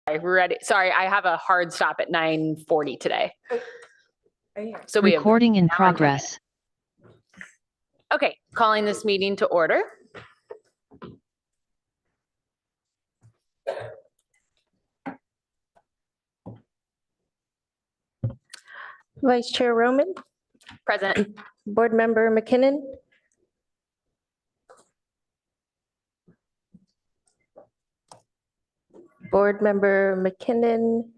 We're ready. Sorry, I have a hard stop at 9:40 today. So we have Recording in progress. Okay, calling this meeting to order. Vice Chair Roman, Present. Board Member McKinnon. Board Member McKinnon,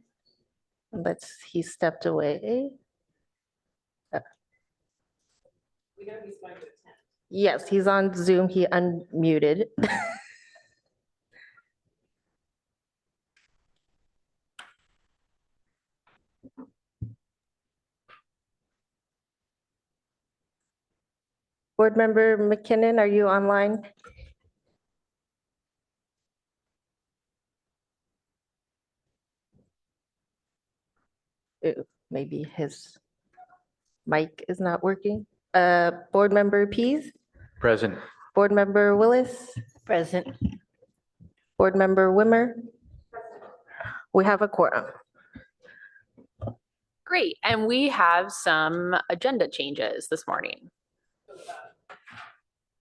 he stepped away. Yes, he's on Zoom. He unmuted. Board Member McKinnon, are you online? Ooh, maybe his mic is not working. Board Member Pease? Present. Board Member Willis? Present. Board Member Wimmer? We have a quorum. Great. And we have some agenda changes this morning.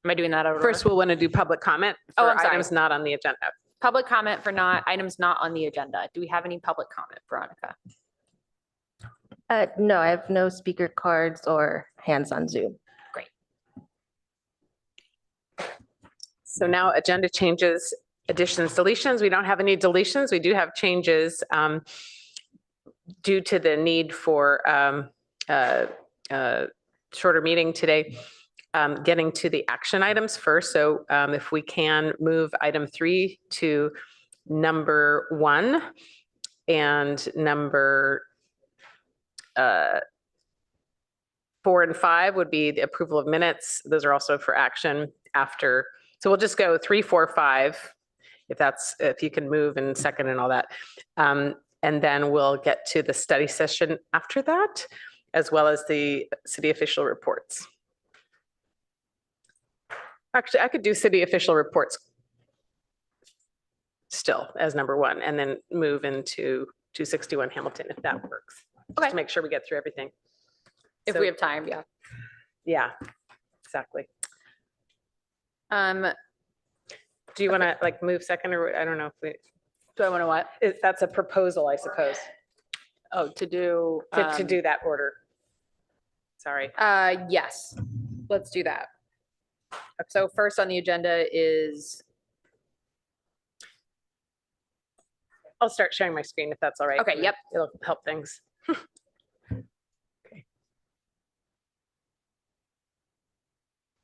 Am I doing that over? First, we'll want to do public comment Oh, for I'm sorry. items not on the agenda. Public comment for items not on the agenda. Do we have any public comment, Veronica? No, I have no speaker cards or hands on Zoom. Great. So now agenda changes, additions, deletions. We don't have any deletions. We do have changes due to the need for shorter meeting today. Getting to the action items first. So if we can move item 3 to number 1 and number 4 and 5 would be the approval of minutes. Those are also for action after. So we'll just go 3, 4, 5, if you can move and second and all that. And then we'll get to the study session after that, as well as the city official reports. Actually, I could do city official reports still as number 1 and then move into 261 Hamilton if that works. Just Okay. to make sure we get through everything. If So- we have time, yeah. Yeah, exactly. Do Do you want to like move second or I don't know if I want to what? that's a proposal, I suppose, Oh, to do. to do that order. Sorry. Yes, let's do that. So first on the agenda is, I'll start sharing my screen if that's all right. okay, yep. It'll help things.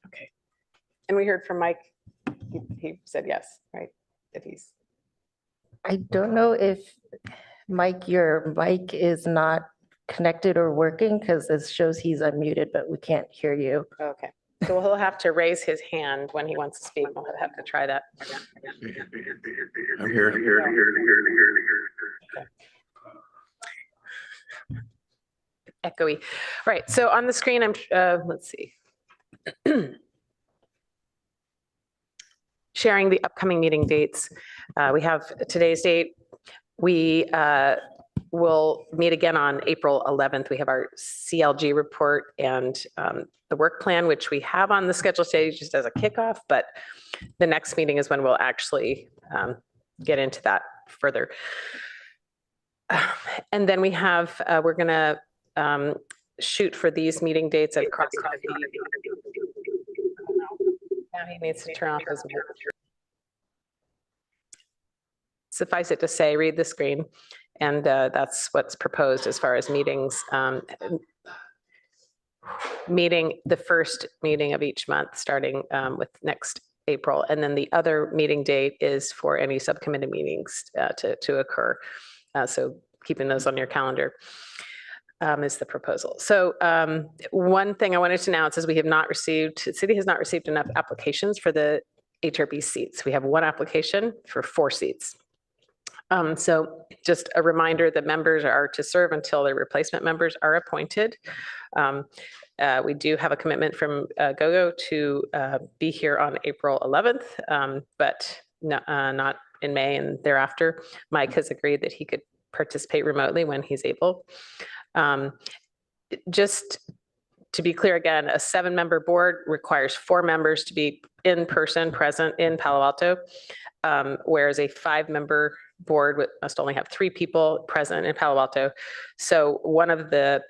Okay. And we heard from Mike. He said yes, right? That he's. I don't know if, Mike, your mic is not connected or working because it shows he's unmuted, but we can't hear you. Okay. So he'll have to raise his hand when he wants to speak. We'll have to try that. I'm here. Echoey. Right. So on the screen, I'm, let's see. Sharing the upcoming meeting dates. We have today's date. We will meet again on April 11th. We have our CLG report and the work plan, which we have on the schedule today just as a kickoff, but the next meeting is when we'll actually get into that further. And then we have, we're gonna shoot for these meeting dates at cross coffee. Now he needs to turn off his mic. Suffice it to say, read the screen, and that's what's proposed as far as meetings. Meeting the first meeting of each month, starting with next April, and then the other meeting date is for any subcommittee meetings to occur. So keeping those on your calendar is the proposal. So one thing I wanted to announce is we have not received, the city has not received enough applications for the HRB seats. We have 1 application for 4 seats. So just a reminder that members are to serve until their replacement members are appointed. We do have a commitment from GoGo to be here on April 11th, but not in May and thereafter. Mike has agreed that he could participate remotely when he's able. Just to be clear again, a 7-member board requires 4 members to be in person present in Palo Alto, whereas a 5-member board must only have 3 people present in Palo Alto. So one of the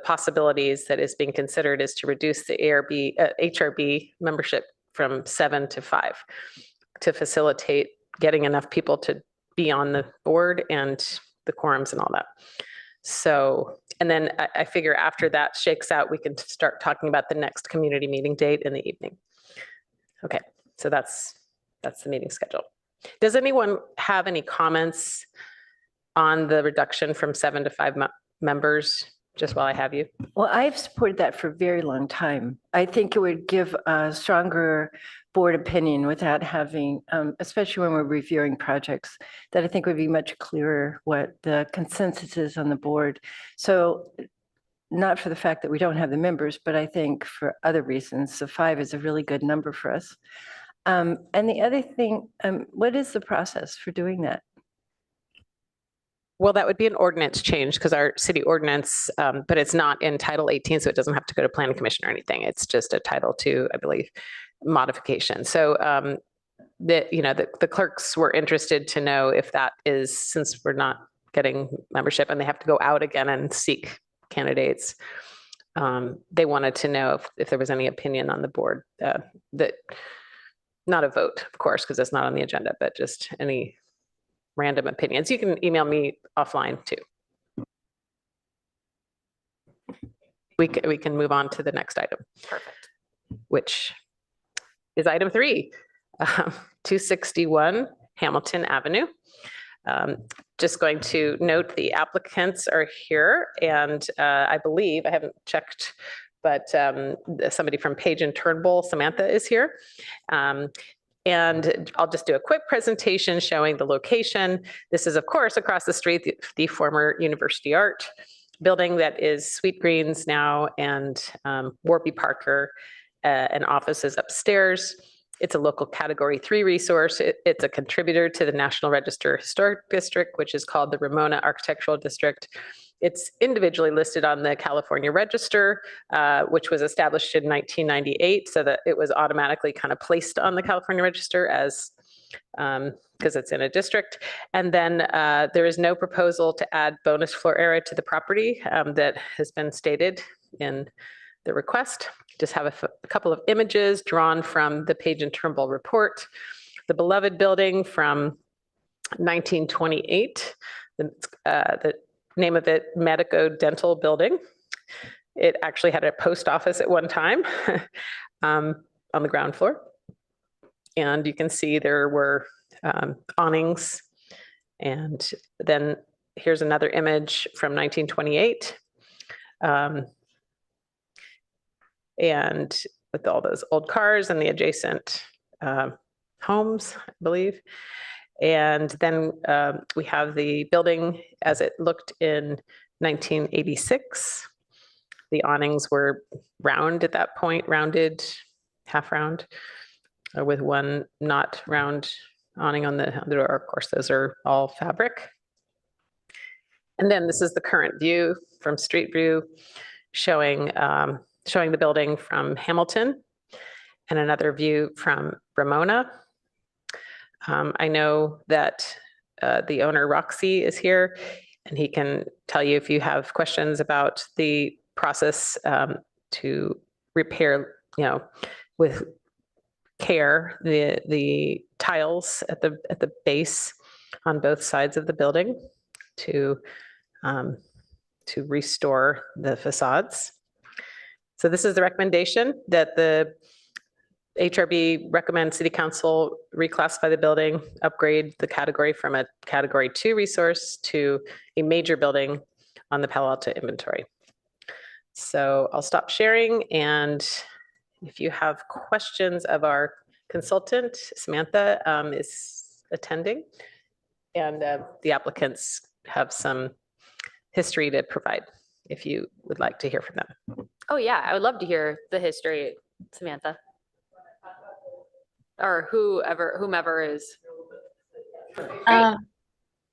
possibilities that is being considered is to reduce the HRB membership from 7 to 5 to facilitate getting enough people to be on the board and the quorums and all that. So, and then I figure after that shakes out, we can start talking about the next community meeting date in the evening. Okay, so that's the meeting schedule. Does anyone have any comments on the reduction from 7 to 5 members, just while I have you? Well, I've supported that for a very long time. I think it would give a stronger board opinion without having, especially when we're reviewing projects, that I think would be much clearer what the consensus is on the board. So not for the fact that we don't have the members, but I think for other reasons, so 5 is a really good number for us. And the other thing, what is the process for doing that? Well, that would be an ordinance change because our city ordinance, but it's not in Title 18, so it doesn't have to go to Planning Commission or anything. It's just a Title 2, I believe, modification. So the clerks were interested to know if that is, since we're not getting membership and they have to go out again and seek candidates, they wanted to know if there was any opinion on the board that, not a vote, of course, because it's not on the agenda, but just any random opinions. You can email me offline too. We can move on to the next item. Perfect. Which is item 3, 261 Hamilton Avenue. Just going to note the applicants are here, and I believe, I haven't checked, but somebody from Page and Turnbull, Samantha, is here. And I'll just do a quick presentation showing the location. This is, of course, across the street, the former University Art building that is Sweet Greens now, and Warby Parker and offices upstairs. It's a local Category 3 resource. It's a contributor to the National Register Historic District, which is called the Ramona Architectural District. It's individually listed on the California Register, which was established in 1998, so that it was automatically kind of placed on the California Register as, because it's in a district. And then there is no proposal to add bonus floor area to the property that has been stated in the request. Just have a couple of images drawn from the Page and Turnbull report. The beloved building from 1928, the name of it, Medico Dental Building. It actually had a post office at one time on the ground floor. And you can see there were awnings. And then here's another image from 1928. And with all those old cars and the adjacent homes, I believe. And then we have the building as it looked in 1986. The awnings were round at that point, rounded, half round, with one not round awning on the door. Of course, those are all fabric. And then this is the current view from Street View, showing the building from Hamilton, and another view from Ramona. I know that the owner, Roxy, is here, and he can tell you if you have questions about the process to repair, with care, the tiles at the base on both sides of the building to restore the facades. So this is the recommendation that the HRB recommends City Council reclassify the building, upgrade the category from a Category 2 resource to a major building on the Palo Alto inventory. So I'll stop sharing, and if you have questions of our consultant, Samantha is attending, and the applicants have some history to provide if you would like to hear from them. Oh yeah, I would love to hear the history, Samantha. or whomever is.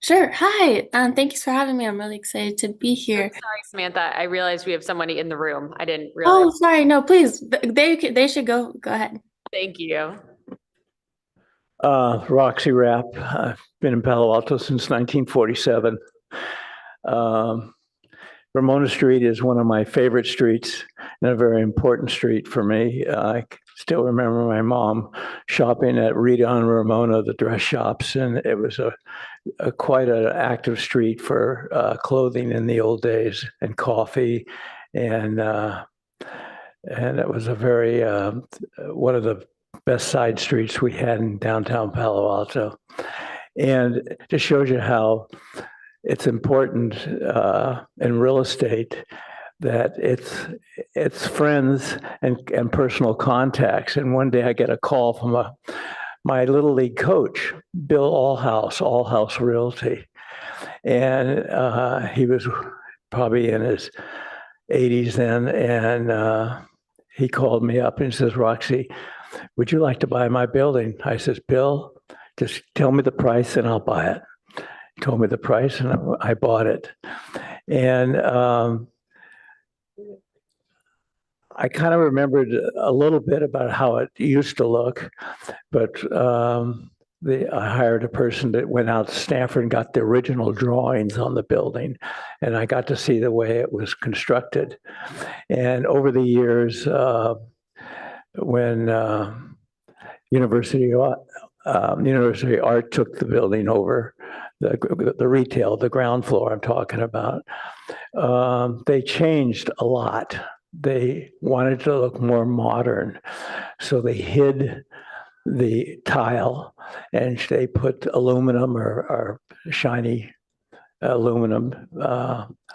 Sure. Hi. Thanks for having me. I'm really excited to be here. Sorry, Samantha, I realized we have somebody in the room. I didn't Oh, realize. sorry. No, please. They should go. Go ahead. Thank you. Roxy Rapp. I've been in Palo Alto since 1947. Ramona Street is one of my favorite streets and a very important street for me. I still remember my mom shopping at Rita and Ramona, the dress shops, and it was quite an active street for clothing in the old days and coffee, and it was a very one of the best side streets we had in downtown Palo Alto. And it just shows you how it's important in real estate that it's friends and personal contacts. And one day I get a call from my Little League coach, Bill Allhouse Realty. And he was probably in his 80s then. And he called me up and says, Roxy, would you like to buy my building? I says, Bill, just tell me the price and I'll buy it. He told me the price and I bought it. And I kind of remembered a little bit about how it used to look, but I hired a person that went out to Stanford and got the original drawings on the building, and I got to see the way it was constructed. And over the years, when University of Art took the building over, the retail, the ground floor I'm talking about, they changed a lot. They wanted to look more modern, so they hid the tile and they put aluminum or shiny aluminum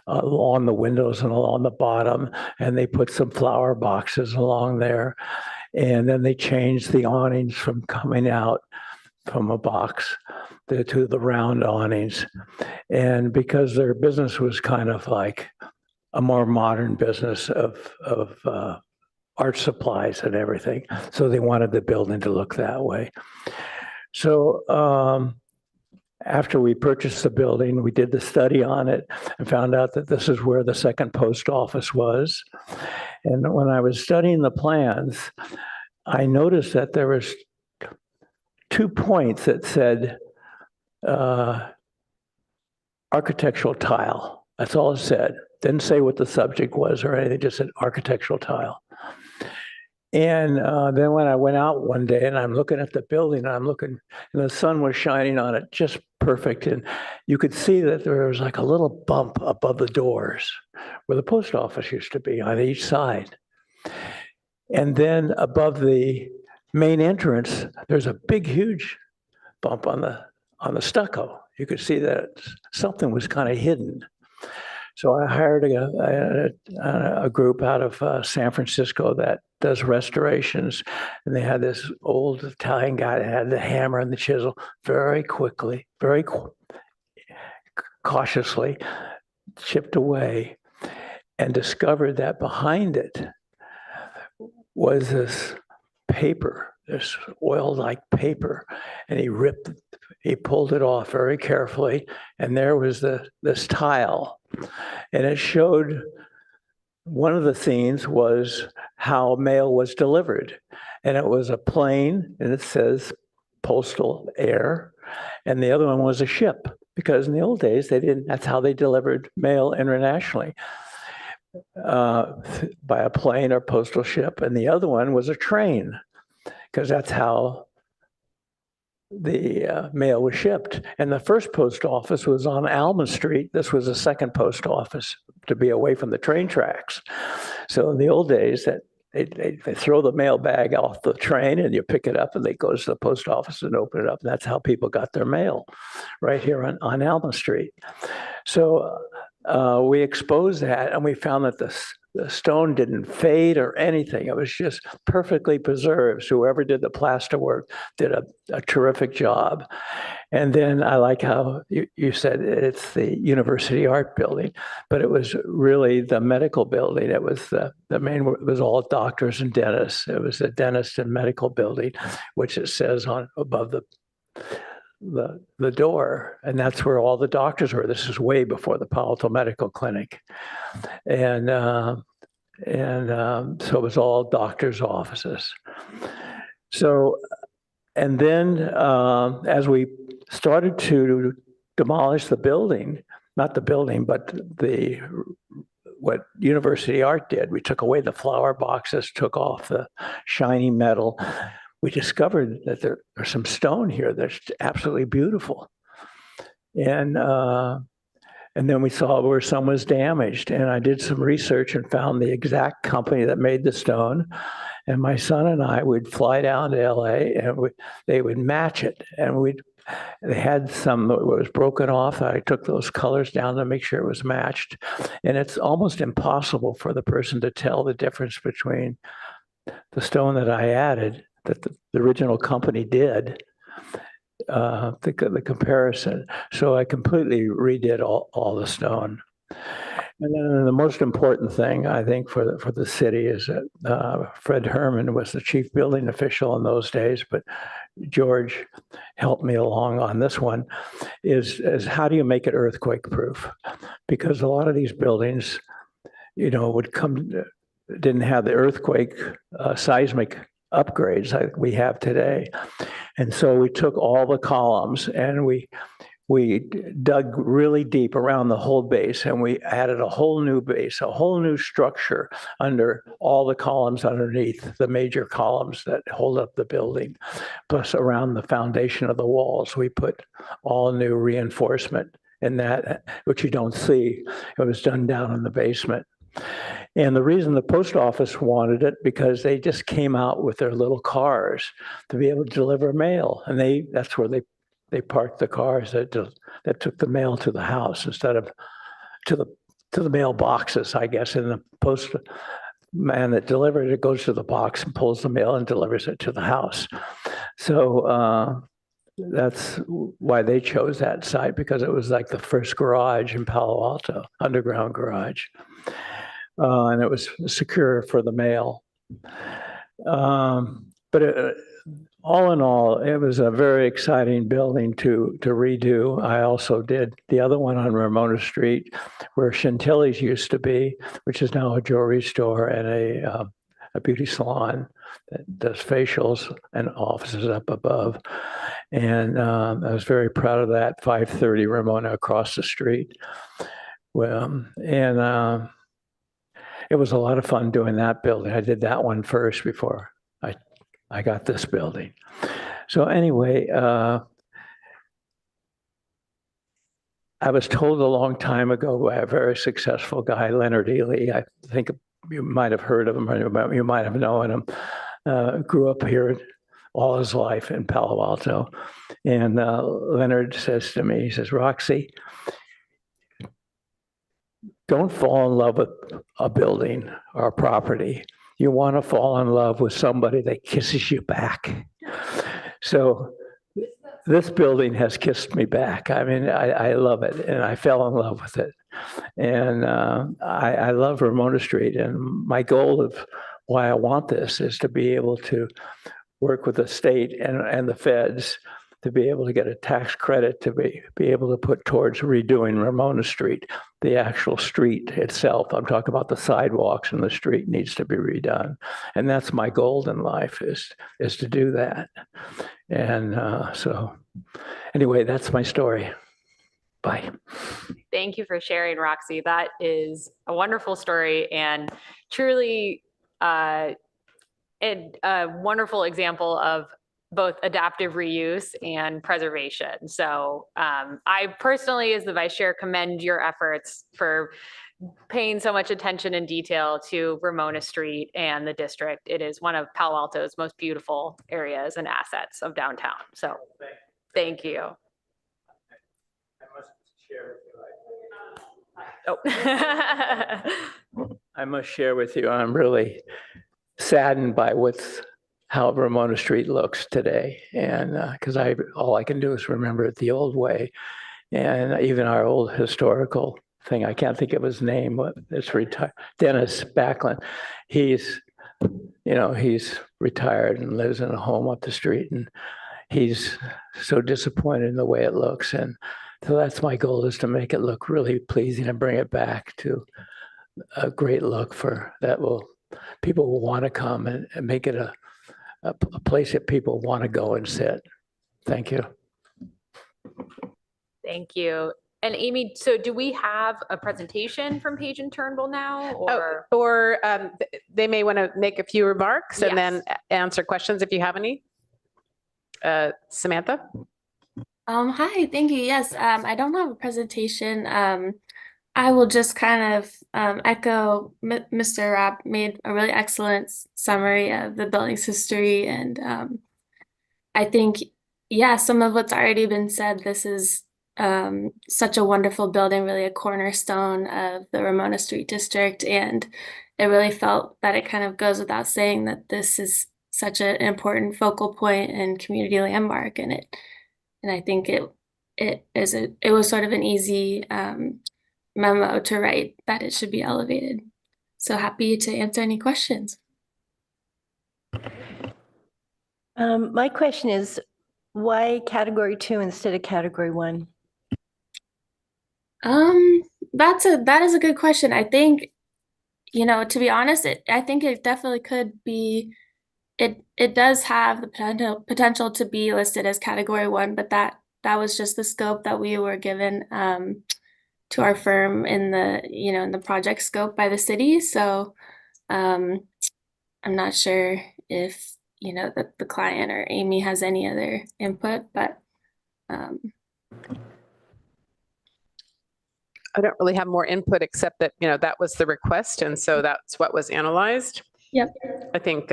along the windows and along the bottom, and they put some flower boxes along there. And then they changed the awnings from coming out from a box to the round awnings. And because their business was kind of like a more modern business of art supplies and everything, so they wanted the building to look that way. So after we purchased the building, we did the study on it and found out that this is where the second post office was. And when I was studying the plans, I noticed that there was 2 points that said architectural tile. That's all it said. Didn't say what the subject was or anything, just said architectural tile. And then when I went out one day and I'm looking at the building, and the sun was shining on it just perfect. And you could see that there was like a little bump above the doors where the post office used to be on each side. And then above the main entrance, there's a big, huge bump on the stucco. You could see that something was kind of hidden. So I hired a group out of San Francisco that does restorations, and they had this old Italian guy that had the hammer and the chisel. Very quickly, cautiously chipped away, and discovered that behind it was this paper, this oil-like paper, and he pulled it off very carefully, and there was this tile. And it showed, one of the scenes was how mail was delivered. And it was a plane, and it says postal air. And the other one was a ship, because in the old days, that's how they delivered mail internationally, by a plane or postal ship. And the other one was a train, because that's how the mail was shipped. And the first post office was on Alma Street. This was the second post office to be away from the train tracks. So in the old days, that they throw the mail bag off the train and you pick it up and they go to the post office and open it up. And that's how people got their mail, right here on Alma Street. So we exposed that and we found that the stone didn't fade or anything. It was just perfectly preserved. So whoever did the plaster work did a terrific job. And then I like how you said it's the University Art Building, but it was really the medical building. It was the main, it was all doctors and dentists. It was the dentist and medical building, which it says on above the door, and that's where all the doctors were. This is way before the Palo Alto Medical Clinic, and so it was all doctors' offices. So, and then as we started to demolish the building, not the building, but what University Art did, we took away the flower boxes, took off the shiny metal. We discovered that there's some stone here that's absolutely beautiful. And then we saw where some was damaged. And I did some research and found the exact company that made the stone. And my son and I would fly down to LA and they would match it. And they had some that was broken off. I took those colors down to make sure it was matched. And it's almost impossible for the person to tell the difference between the stone that I added, that the original company did, the comparison. So I completely redid all the stone. And then the most important thing, I think, for the city is that Fred Herman was the chief building official in those days, but George helped me along on this one, is how do you make it earthquake proof? Because a lot of these buildings, didn't have the earthquake seismic upgrades like we have today. And so we took all the columns and we dug really deep around the whole base and we added a whole new base, a whole new structure under all the columns underneath, the major columns that hold up the building. Plus around the foundation of the walls, we put all new reinforcement in that, which you don't see. It was done down in the basement. And the reason the post office wanted it, because they just came out with their little cars to be able to deliver mail. And that's where they parked the cars that took the mail to the house instead of to the mail boxes, I guess. And the post man that delivered it goes to the box and pulls the mail and delivers it to the house. So that's why they chose that site, because it was like the first garage in Palo Alto, underground garage. And it was secure for the mail. But all in all, it was a very exciting building to redo. I also did the other one on Ramona Street, where Chantilly's used to be, which is now a jewelry store and a beauty salon that does facials and offices up above. And I was very proud of that, 530 Ramona across the street. Well, and it was a lot of fun doing that building. I did that one first before I got this building. So anyway, I was told a long time ago by a very successful guy, Leonard Ely. I think you might have heard of him, or you might have known him. Grew up here all his life in Palo Alto. And Leonard says to me, he says, Roxy, don't fall in love with a building or a property. You want to fall in love with somebody that kisses you back. So this building has kissed me back. I mean, I love it, and I fell in love with it. And I love Ramona Street, and my goal of why I want this is to be able to work with the state and the feds to be able to get a tax credit to be able to put towards redoing Ramona Street, the actual street itself. I'm talking about the sidewalks, and the street needs to be redone. And that's my goal in life, is to do that. And so anyway, that's my story. Bye. Thank you for sharing, Roxy. That is a wonderful story and truly a wonderful example of both adaptive reuse and preservation. So I personally, as the vice chair, commend your efforts for paying so much attention and detail to Ramona Street and the district. It is one of Palo Alto's most beautiful areas and assets of downtown. So thank you. I must share with you. Oh. I must share with you, I'm really saddened by how Ramona Street looks today. And because all I can do is remember it the old way. And even our old historical thing, I can't think of his name, but it's retired, Dennis Backlund. He's retired and lives in a home up the street. And he's so disappointed in the way it looks. And so that's my goal, is to make it look really pleasing and bring it back to a great look people will want to come and make it a place that people want to go and sit. Thank you. Thank you. And Amy, so do we have a presentation from Page and Turnbull now, or? They may want to make a few remarks and then Yes. answer questions if you have any. Samantha? Hi, thank you. Yes, I don't have a presentation. I will just kind of echo Mr. Rapp made a really excellent summary of the building's history, and I think, yeah, some of what's already been said. This is such a wonderful building, really a cornerstone of the Ramona Street district, and it really felt that it kind of goes without saying that this is such an important focal point and community landmark, and I think it was sort of an easy memo to write that it should be elevated. So happy to answer any questions. My question is, why category 2 instead of category 1? That is a good question. I think, to be honest, I think it definitely could be. It does have the potential to be listed as category 1, but that was just the scope that we were given to our firm in the project scope by the city. So I'm not sure if the client or Amy has any other input, but I don't really have more input except that, that was the request. And so that's what was analyzed. Yep. I think,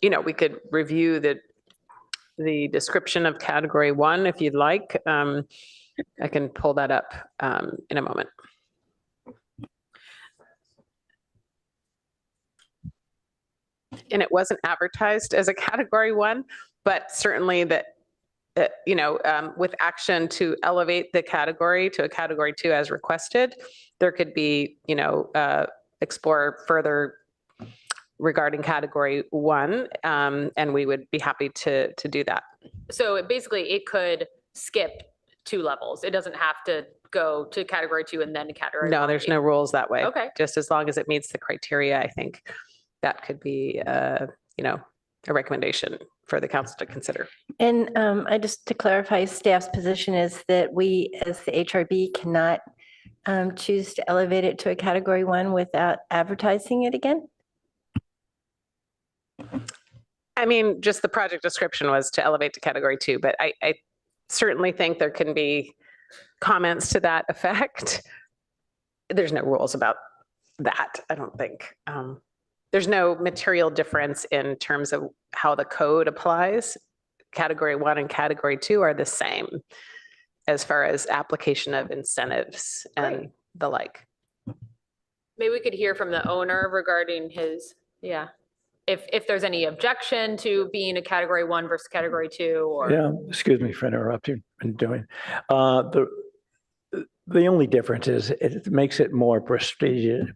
we could review the description of category 1 if you'd like. I can pull that up in a moment. And it wasn't advertised as a category 1, but certainly that, with action to elevate the category to a category 2 as requested, there could be, explore further regarding category 1, and we would be happy to do that. So it could skip 2 levels. It doesn't have to go to category 2 and then to category 1. No, there's no rules that way. Okay. Just as long as it meets the criteria, I think that could be, a recommendation for the council to consider. And just to clarify, staff's position is that we, as the HRB, cannot choose to elevate it to a category 1 without advertising it again? I mean, just the project description was to elevate to category 2, but I certainly think there can be comments to that effect. There's no rules about that, I don't think. There's no material difference in terms of how the code applies. Category 1 and category 2 are the same as far as application of incentives and the like. Maybe we could hear from the owner regarding if there's any objection to being a category 1 versus category 2, or. Yeah, excuse me for interrupting and doing. The only difference is it makes it more prestigious.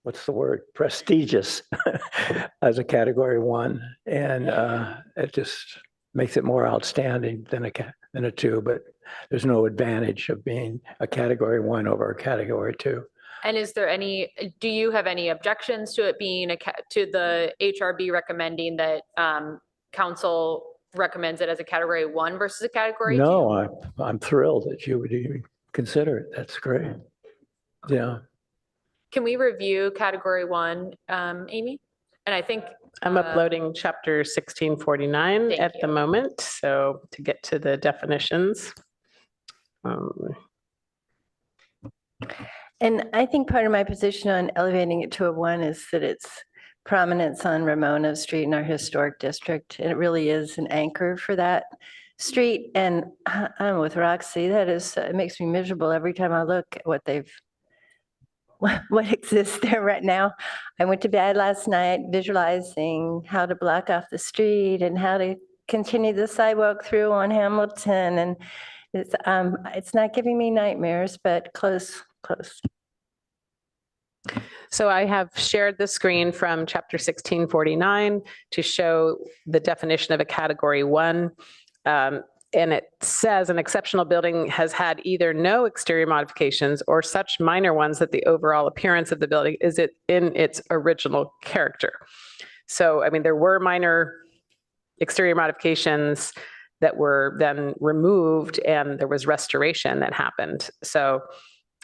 What's the word? Prestigious as a category 1, and it just makes it more outstanding than a 2. But there's no advantage of being a category 1 over a category 2. And do you have any objections to it being to the HRB recommending that council recommends it as a category 1 versus a category 2? No, I'm thrilled that you would even consider it. That's great. Yeah. Can we review category 1, Amy? And I think I'm uploading chapter 1649 Thank at the you. moment. So to get to the definitions. And I think part of my position on elevating it to a 1 is that its prominence on Ramona Street in our historic district, and it really is an anchor for that. street. And I'm with Roxy. That is, it makes me miserable every time I look at what they've, what exists there right now. I went to bed last night visualizing how to block off the street and how to continue the sidewalk through on Hamilton. And it's not giving me nightmares, but close. So I have shared the screen from chapter 1649 to show the definition of a category 1. And it says an exceptional building has had either no exterior modifications or such minor ones that the overall appearance of the building is in its original character. So, I mean, there were minor exterior modifications that were then removed and there was restoration that happened. So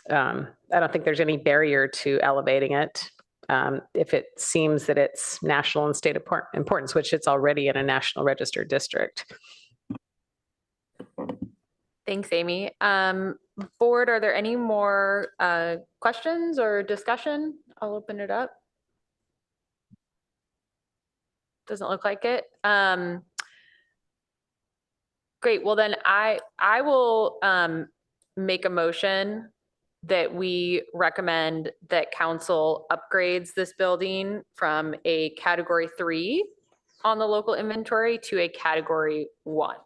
I don't think there's any barrier to elevating it. If it seems that it's national and state importance, which it's already in a national registered district. Thanks, Amy. Board, are there any more questions or discussion? I'll open it up. Doesn't look like it. Great. Well, then I will make a motion that we recommend that council upgrades this building from a category 3 on the local inventory to a category 1.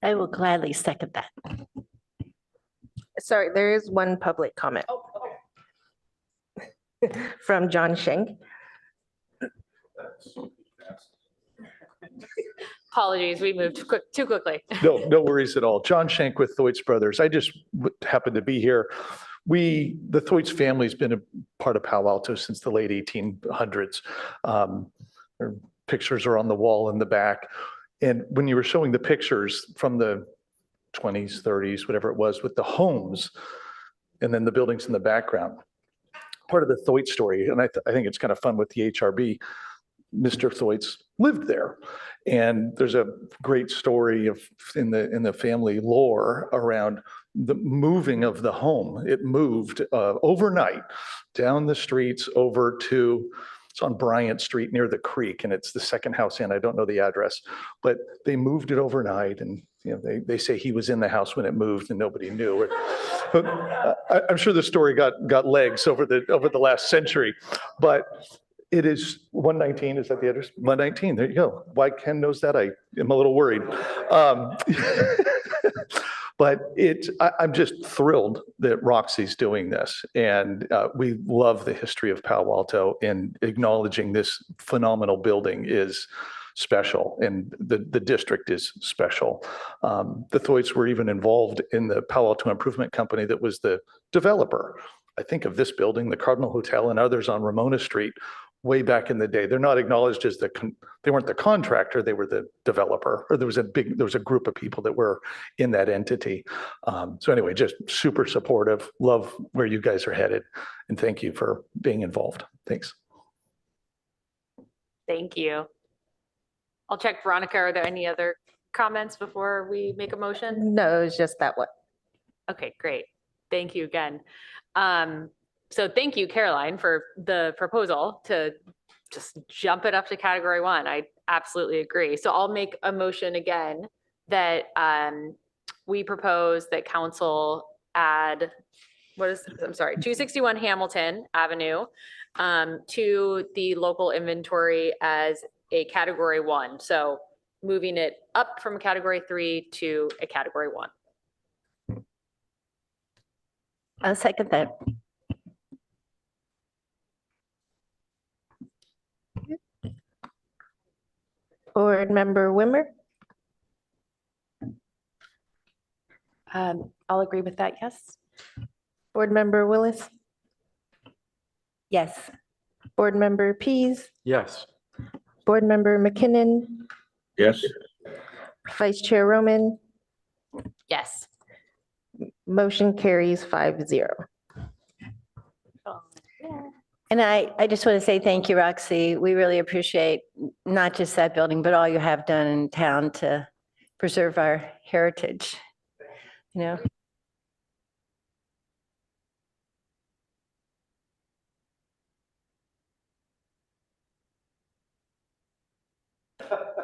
I will gladly second that. Sorry, there is one public comment. From John Schenk. Apologies, we moved too quickly. No worries at all. John Schenk with Thwaites Brothers. I just happened to be here. The Thwaites family's been a part of Palo Alto since the late 1800s. Their pictures are on the wall in the back. And when you were showing the pictures from the 20s, 30s, whatever it was, with the homes and then the buildings in the background, part of the Thwaites story, and I think it's kind of fun with the HRB, Mr. Thwaites lived there. And there's a great story in the family lore around the moving of the home. It moved overnight down the streets over to, it's on Bryant Street near the creek, and it's the second house in. I don't know the address, but they moved it overnight. And they say he was in the house when it moved and nobody knew. But I'm sure the story got legs over the last century. But it is 119, is that the address? 119, there you go. Why Ken knows that, I am a little worried. But I'm just thrilled that Roxy's doing this. And we love the history of Palo Alto, and acknowledging this phenomenal building is special, and the district is special. The Thwaites were even involved in the Palo Alto Improvement Company that was the developer, I think, of this building, the Cardinal Hotel and others on Ramona Street, way back in the day. They're not acknowledged as they weren't the contractor, they were the developer, or there was a group of people that were in that entity. So anyway, just super supportive, love where you guys are headed, and thank you for being involved. Thanks. Thank you. I'll check Veronica. Are there any other comments before we make a motion? No, it was just that one. Okay, great. Thank you again. So thank you, Caroline, for the proposal to just jump it up to category 1. I absolutely agree. So I'll make a motion again that we propose that council add, 261 Hamilton Avenue to the local inventory as a category 1. So moving it up from category 3 to a category 1. I'll second that. Board Member Wimmer? I'll agree with that, yes. Board Member Willis? Yes. Board Member Pease? Yes. Board Member McKinnon? Yes. Vice Chair Roman? Yes. Motion carries 5-0. And I just want to say thank you, Roxy. We really appreciate not just that building, but all you have done in town to preserve our heritage,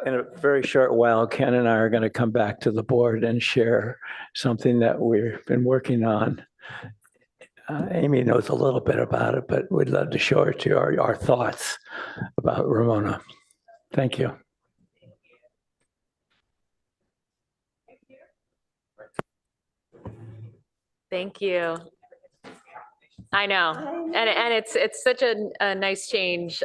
In a very short while, Ken and I are going to come back to the board and share something that we've been working on. Amy knows a little bit about it, but we'd love to show her to you our thoughts about Ramona. Thank you. Thank you. I know. And it's such a nice change,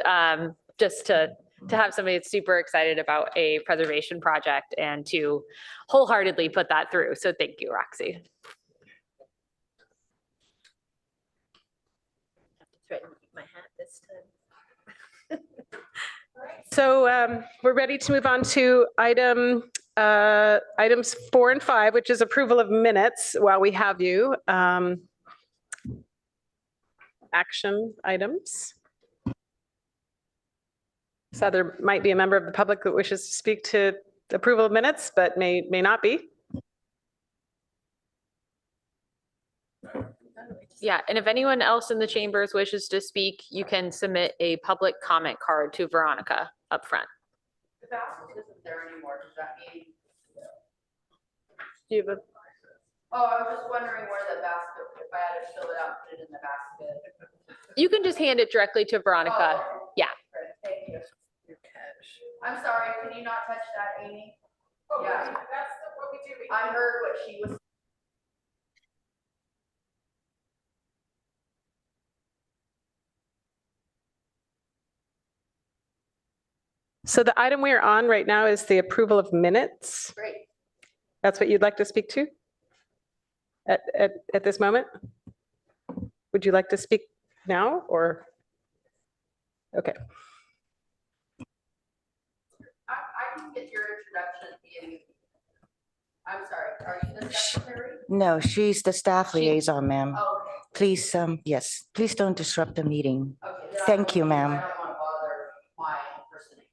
just to have somebody that's super excited about a preservation project and to wholeheartedly put that through. So thank you, Roxy. My hat this time. So we're ready to move on to items 4 and 5, which is approval of minutes while we have you. Action items. So there might be a member of the public that wishes to speak to approval of minutes, but may not be. Yeah, and if anyone else in the chambers wishes to speak, you can submit a public comment card to Veronica up front. The basket isn't there anymore, does that mean? Do you have a Oh, I was just wondering where the basket, if I had to fill it out, put it in the basket. You can just hand it directly to Veronica. Oh, Yeah. great, thank you. I'm sorry, can you not touch that, Amy? Oh, yeah, that's what we do. I heard what she was. So the item we are on right now is the approval of minutes. Great. That's what you'd like to speak to at this moment? Would you like to speak now or? Okay. I can get your introduction via. I'm sorry, are you the secretary? No, she's the staff liaison, ma'am. Oh, okay. Please, yes, please don't disrupt the meeting. Okay, then I Thank you, don't- ma'am. I don't want to bother my impersonator.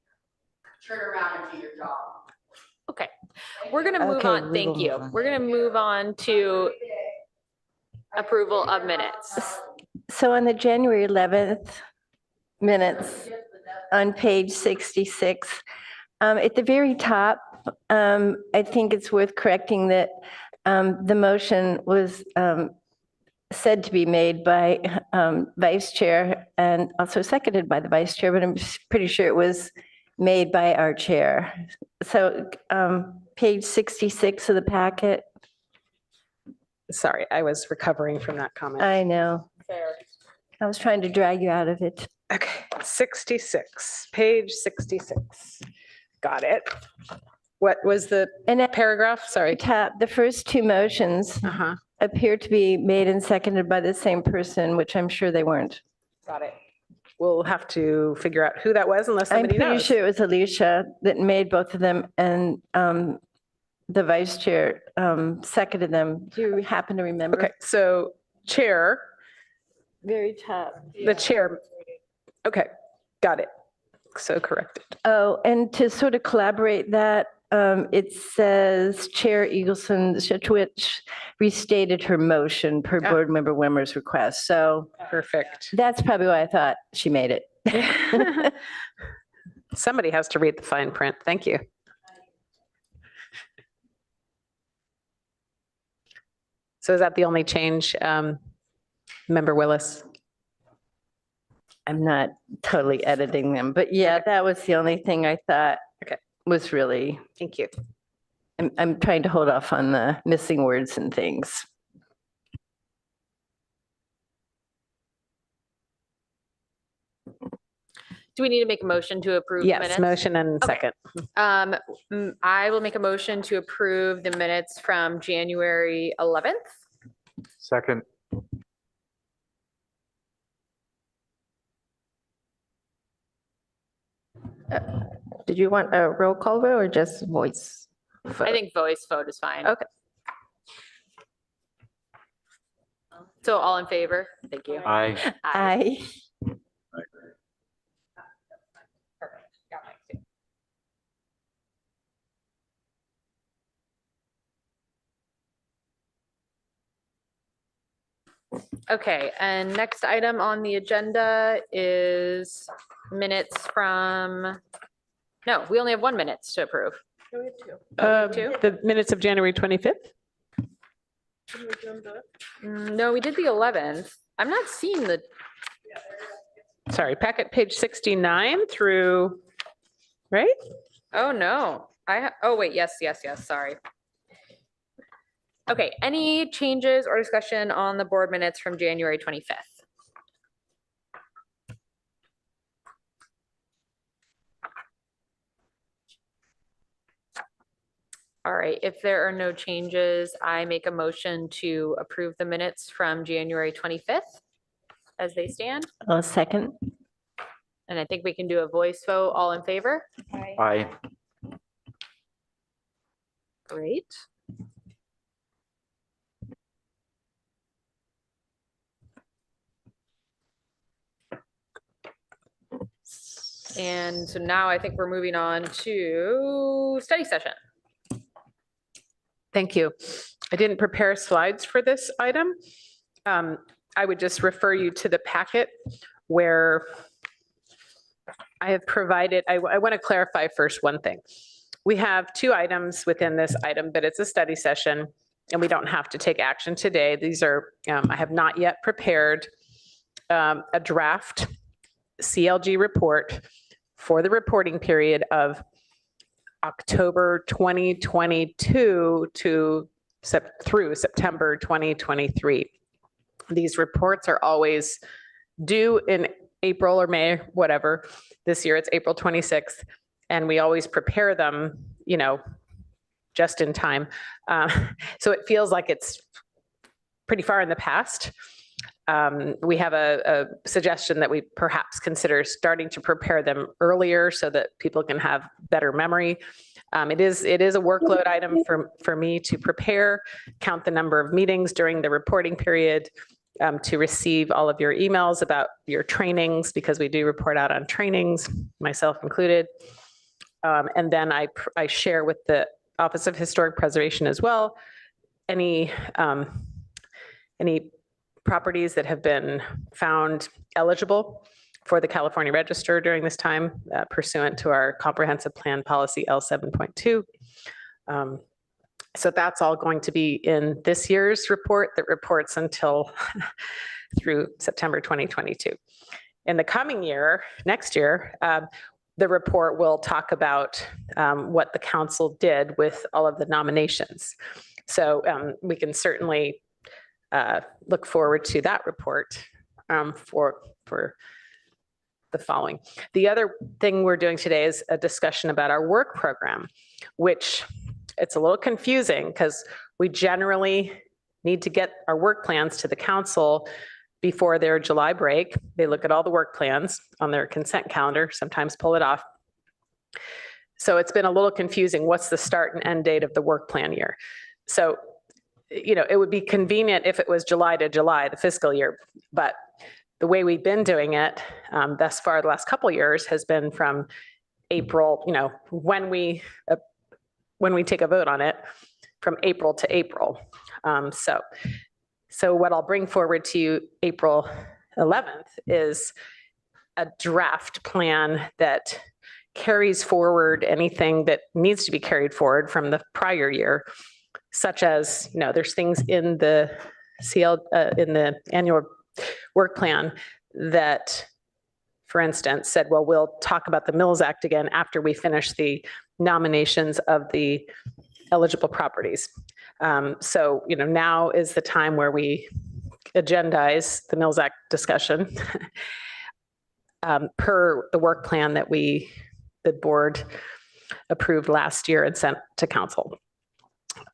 Turn around and do your job. Okay, we're gonna move Okay, on. we Thank will you. move on. We're gonna move on to approval of minutes. So on the January 11th minutes on page 66, at the very top, I think it's worth correcting that the motion was said to be made by Vice Chair and also seconded by the Vice Chair, but I'm pretty sure it was made by our chair. So page 66 of the packet. Sorry, I was recovering from that comment. I know. I was trying to drag you out of it. Okay, 66, page 66. Got it. What was the And at paragraph? Sorry. the top, the first two motions Uh-huh, appear to be made and seconded by the same person, which I'm sure they weren't. got it. We'll have to figure out who that was unless I'm somebody pretty knows. sure it was Alicia that made both of them and the Vice Chair seconded them. Do you happen to remember? Okay, so chair, Very top. the chair. Okay, got it. So corrected. Oh, and to sort of collaborate that, it says Chair Eagleson Sitchwich restated her motion per Ah. Board Member Wimmer's request. So Perfect. that's probably why I thought she made it. Somebody has to read the fine print. Thank you. So is that the only change, Member Willis? I'm not totally editing them, but yeah, that was the only thing I thought Okay. was really, Thank you. I'm trying to hold off on the missing words and things. Do we need to make a motion to approve Yes, minutes? motion and Okay. second. I will make a motion to approve the minutes from January 11th. Second. Did you want a roll call vote or just voice? I think voice vote is fine. Okay. So all in favor? Thank you. Aye. I, Perfect. Got mine too. Okay, and next item on the agenda is minutes from No, we only have 1 minute to approve. Two? The minutes of January 25th? No, we did the 11th. I'm not seeing the, Sorry, packet page 69 through, right? oh, no. Oh, wait, yes, sorry. Okay, any changes or discussion on the board minutes from January 25th? All right, if there are no changes, I make a motion to approve the minutes from January 25th as they stand. A second. And I think we can do a voice vote. All in favor? Aye. Great. And so now I think we're moving on to study session. Thank you. I didn't prepare slides for this item. I would just refer you to the packet where I have provided, I want to clarify first one thing. We have 2 items within this item, but it's a study session and we don't have to take action today. These are, I have not yet prepared a draft CLG report for the reporting period of October 2022 through September 2023. These reports are always due in April or May, whatever. This year it's April 26th, and we always prepare them, just in time. So it feels like it's pretty far in the past. We have a suggestion that we perhaps consider starting to prepare them earlier so that people can have better memory. It is a workload item for me to prepare, count the number of meetings during the reporting period, to receive all of your emails about your trainings, because we do report out on trainings, myself included. And then I share with the Office of Historic Preservation as well, any properties that have been found eligible for the California Register during this time, pursuant to our comprehensive plan policy L7.2. So that's all going to be in this year's report that reports until through September 2022. In the coming year, next year, the report will talk about what the council did with all of the nominations. So we can certainly look forward to that report for the following. The other thing we're doing today is a discussion about our work program, which it's a little confusing because we generally need to get our work plans to the council before their July break. They look at all the work plans on their consent calendar, sometimes pull it off. So it's been a little confusing. What's the start and end date of the work plan year? So, it would be convenient if it was July to July, the fiscal year, but the way we've been doing it thus far, the last couple of years has been from April, when we take a vote on it, from April to April. So what I'll bring forward to you April 11th is a draft plan that carries forward anything that needs to be carried forward from the prior year, such as, there's things in the in the annual work plan that, for instance, said, well, we'll talk about the Mills Act again after we finish the nominations of the eligible properties. So, now is the time where we agendize the Mills Act discussion per the work plan that the board approved last year and sent to council.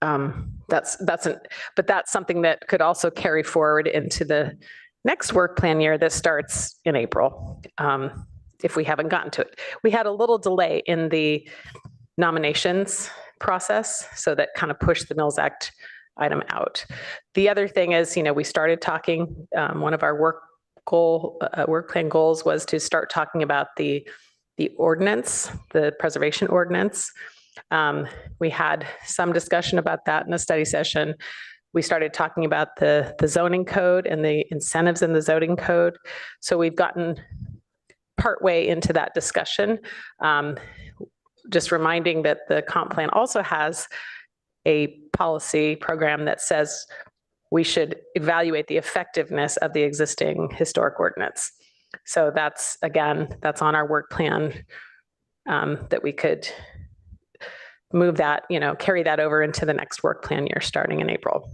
But that's something that could also carry forward into the next work plan year that starts in April, if we haven't gotten to it. We had a little delay in the nominations process, so that kind of pushed the Mills Act item out. The other thing is, we started talking, one of our work plan goals was to start talking about the ordinance, the preservation ordinance. We had some discussion about that in the study session. We started talking about the zoning code and the incentives in the zoning code. So we've gotten partway into that discussion. just reminding that the comp plan also has a policy program that says we should evaluate the effectiveness of the existing historic ordinance. So that's, again, that's on our work plan, that we could move that, carry that over into the next work plan year starting in April.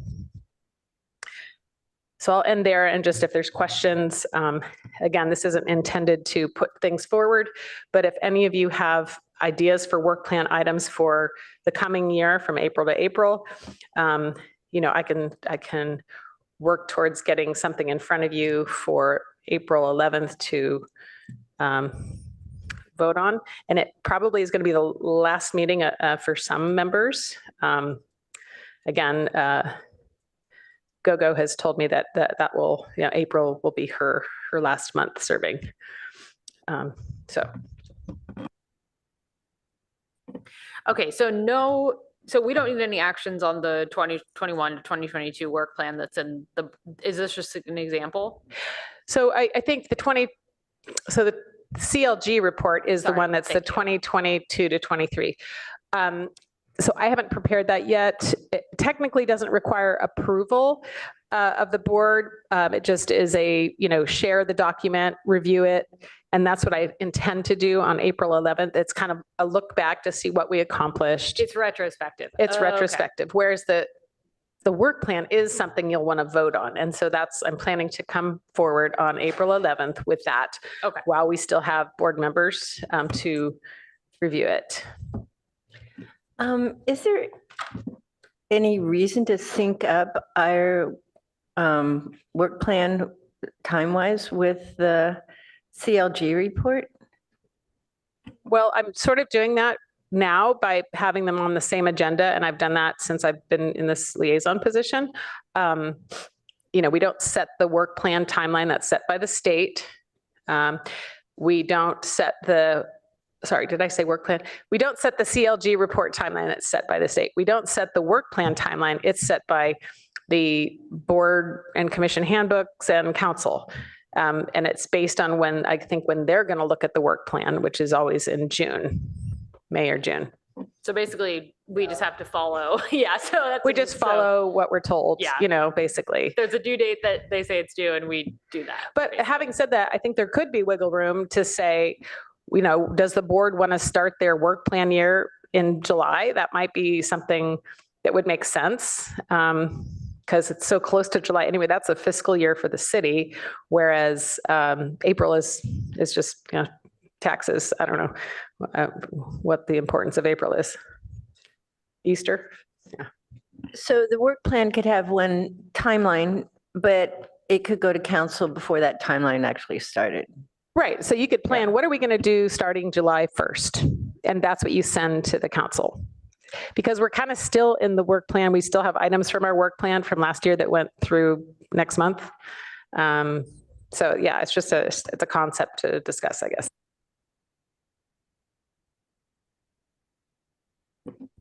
So I'll end there, and just if there's questions, again, this isn't intended to put things forward, but if any of you have ideas for work plan items for the coming year from April to April, I can work towards getting something in front of you for April 11th to vote on. And it probably is going to be the last meeting for some members. Again, GoGo has told me that will, April will be her last month serving. Okay, so we don't need any actions on the 2021 to 2022 work plan that's in is this just an example? So I think the CLG report is the one that's the 2022 to 23. So I haven't prepared that yet. It technically doesn't require approval of the board. It just is share the document, review it. And that's what I intend to do on April 11th. It's kind of a look back to see what we accomplished. It's retrospective. It's retrospective, whereas the work plan is something you'll want to vote on. And so I'm planning to come forward on April 11th with that while we still have board members to review it. Is there any reason to sync up our work plan time-wise with the CLG report? Well, I'm sort of doing that now by having them on the same agenda, and I've done that since I've been in this liaison position. We don't set the work plan timeline that's set by the state. We don't set did I say work plan? We don't set the CLG report timeline that's set by the state. We don't set the work plan timeline. It's set by the board and commission handbooks and council. And it's based on when they're going to look at the work plan, which is always in May or June. So basically we just have to follow. Yeah. So we just follow what we're told, basically. There's a due date that they say it's due and we do that. But having said that, I think there could be wiggle room to say, does the board want to start their work plan year in July? That might be something that would make sense because it's so close to July. Anyway, that's a fiscal year for the city, whereas April is just taxes. I don't know what the importance of April is. Easter? Yeah. So the work plan could have one timeline, but it could go to council before that timeline actually started. Right. So you could plan, what are we going to do starting July 1st? And that's what you send to the council. Because we're kind of still in the work plan. We still have items from our work plan from last year that went through next month. So yeah, it's just it's a concept to discuss, I guess.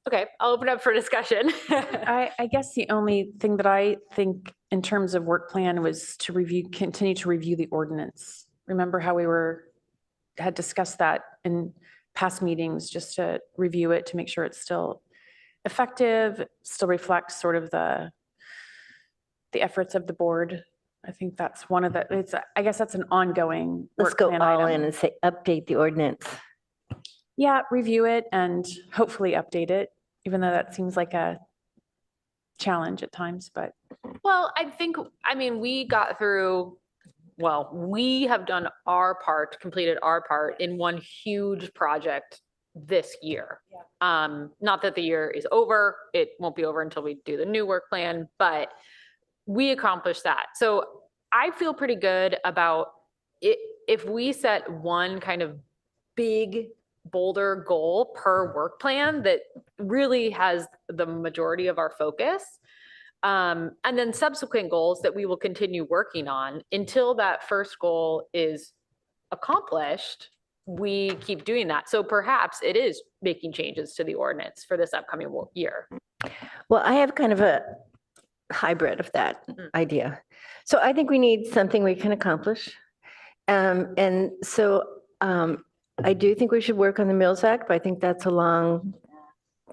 Okay, I'll open up for discussion. I guess the only thing that I think in terms of work plan was to continue to review the ordinance. Remember how we had discussed that in past meetings, just to review it to make sure it's still effective, still reflects sort of the efforts of the board. I think that's one of the, I guess that's an ongoing Let's work go plan all item. in and say, update the ordinance. Yeah, review it and hopefully update it, even though that seems like a challenge at times, but. Well, we got through, we have done our part, completed our part in one huge project this year. Yeah. Not that the year is over, it won't be over until we do the new work plan, but we accomplished that. So I feel pretty good about it. If we set one kind of big bolder goal per work plan that really has the majority of our focus, and then subsequent goals that we will continue working on until that first goal is accomplished, we keep doing that. So perhaps it is making changes to the ordinance for this upcoming year. Well, I have kind of a hybrid of that idea. So I think we need something we can accomplish. And so I do think we should work on the Mills Act, but I think that's a long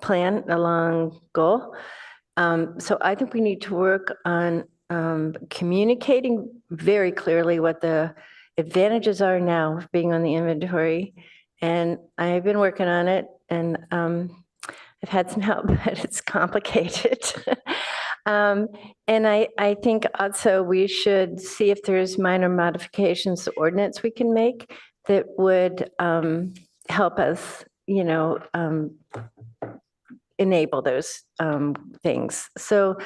plan, a long goal. So I think we need to work on communicating very clearly what the advantages are now of being on the inventory. And I've been working on it, and I've had some help, but it's complicated. And I think also we should see if there's minor modifications to ordinance we can make that would help us, enable those things. So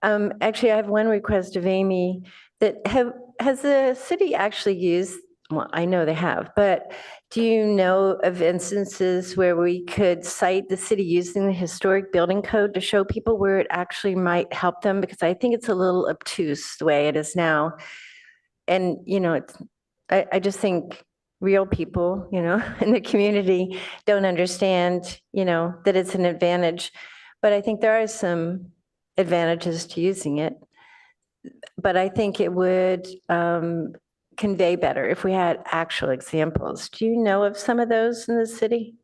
actually, I have one request of Amy that has the city actually used, well, I know they have, but do you know of instances where we could cite the city using the historic building code to show people where it actually might help them? Because I think it's a little obtuse the way it is now. And, I just think real people, in the community don't understand, that it's an advantage. But I think there are some advantages to using it. But I think it would convey better if we had actual examples. Do you know of some of those in the city?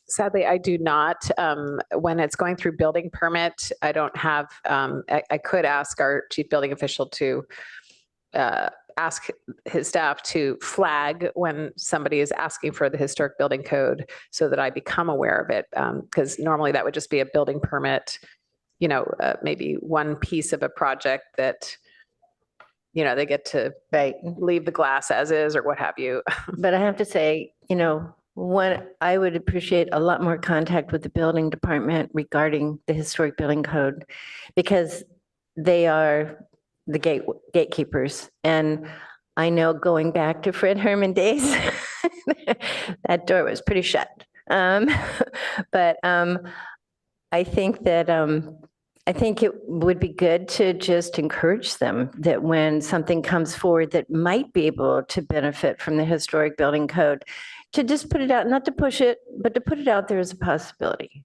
Sadly, I do not. When it's going through building permit, I don't have, I could ask our chief building official to ask his staff to flag when somebody is asking for the historic building code so that I become aware of it. Because normally that would just be a building permit, maybe one piece of a project that, they get to leave the glass as is or what have you. But I have to say, I would appreciate a lot more contact with the building department regarding the historic building code, because they are the gatekeepers. And I know going back to Fred Herman days, that door was pretty shut. But I think that I think it would be good to just encourage them that when something comes forward that might be able to benefit from the historic building code, to just put it out, not to push it, but to put it out there as a possibility.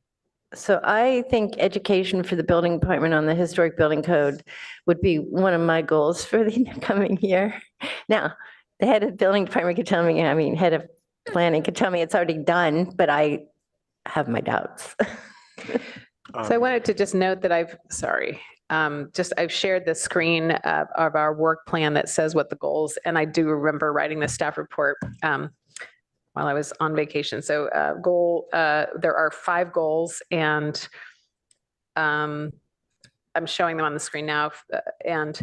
So I think education for the building department on the historic building code would be one of my goals for the coming year. Now, the head of building department could tell me, head of planning could tell me it's already done, but I have my doubts. So I wanted to just note that I've shared the screen of our work plan that says what the goals, and I do remember writing the staff report while I was on vacation. So there are 5 goals, and I'm showing them on the screen now. And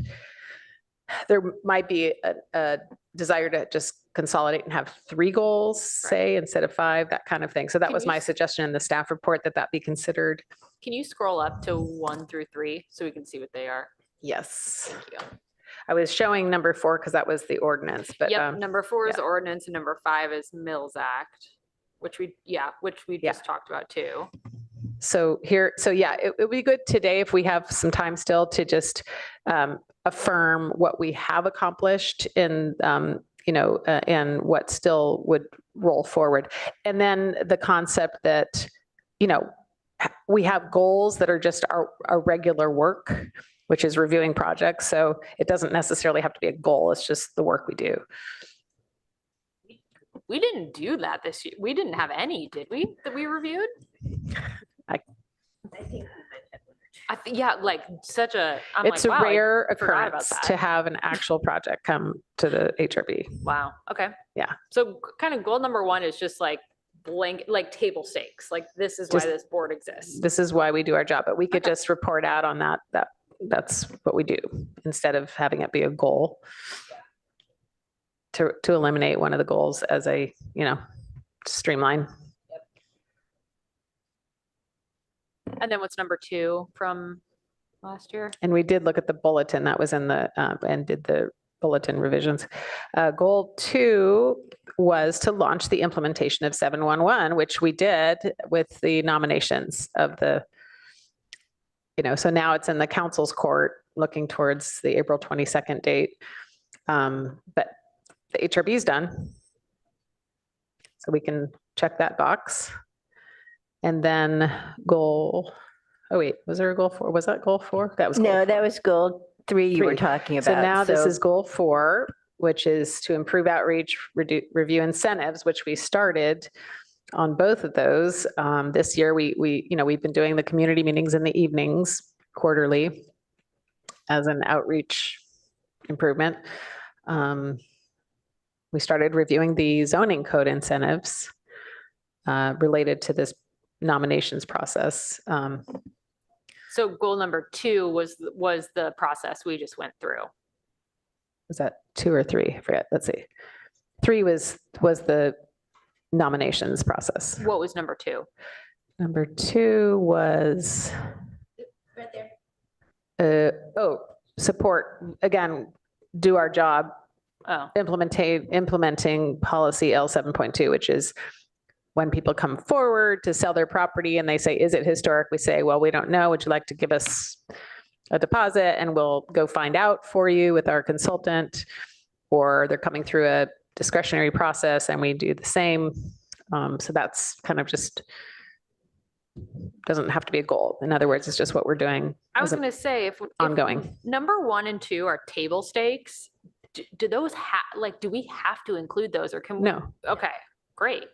there might be a desire to just consolidate and have 3 goals, say, instead of 5, that kind of thing. So that was my suggestion in the staff report, that be considered. Can you scroll up to 1 through 3 so we can see what they are? Yes. Thank you. I was showing number 4 because that was the ordinance, but. Yep, number 4 is yeah. ordinance and number 5 is Mills Act, which we just talked about too. So it would be good today if we have some time still to just affirm what we have accomplished in, and what still would roll forward. And then the concept that, we have goals that are just our regular work, which is reviewing projects. So it doesn't necessarily have to be a goal. It's just the work we do. We didn't do that this year. We didn't have any, did we, that we reviewed? I think it's a rare occurrence to have an actual project come to the HRB. Wow. Okay. Yeah. So kind of goal number 1 is just like table stakes. Like this is why this board exists. This is why we do our job, but we could just report out on that. That's what we do instead of having it be a goal. To eliminate one of the goals as a, streamline. And then what's number 2 from last year? And we did look at the bulletin that was in the, and did the bulletin revisions. Goal 2 was to launch the implementation of 711, which we did with the nominations of the, so now it's in the council's court looking towards the April 22nd date. But the HRB is done. So we can check that box. And then was there a goal 4? Was that goal 4? That was goal 4. No, that was goal 3 you were talking about. So now this is goal 4, which is to improve outreach, review incentives, which we started on both of those. This year, we've been doing the community meetings in the evenings quarterly as an outreach improvement. We started reviewing the zoning code incentives related to this nominations process. So goal number 2 was the process we just went through. Was that 2 or 3? I forget. Let's see. 3 was the nominations process. What was number 2? Number 2 was Right there. support, again, do our job Oh, implementing policy L 7.2, which is when people come forward to sell their property and they say, is it historic? We say, well, we don't know. Would you like to give us a deposit and we'll go find out for you with our consultant? Or they're coming through a discretionary process and we do the same. So that's kind of just, doesn't have to be a goal. In other words, it's just what we're doing. I was going to say if ongoing. number 1 and 2 are table stakes, do those do we have to include those or can we? No. Okay, great.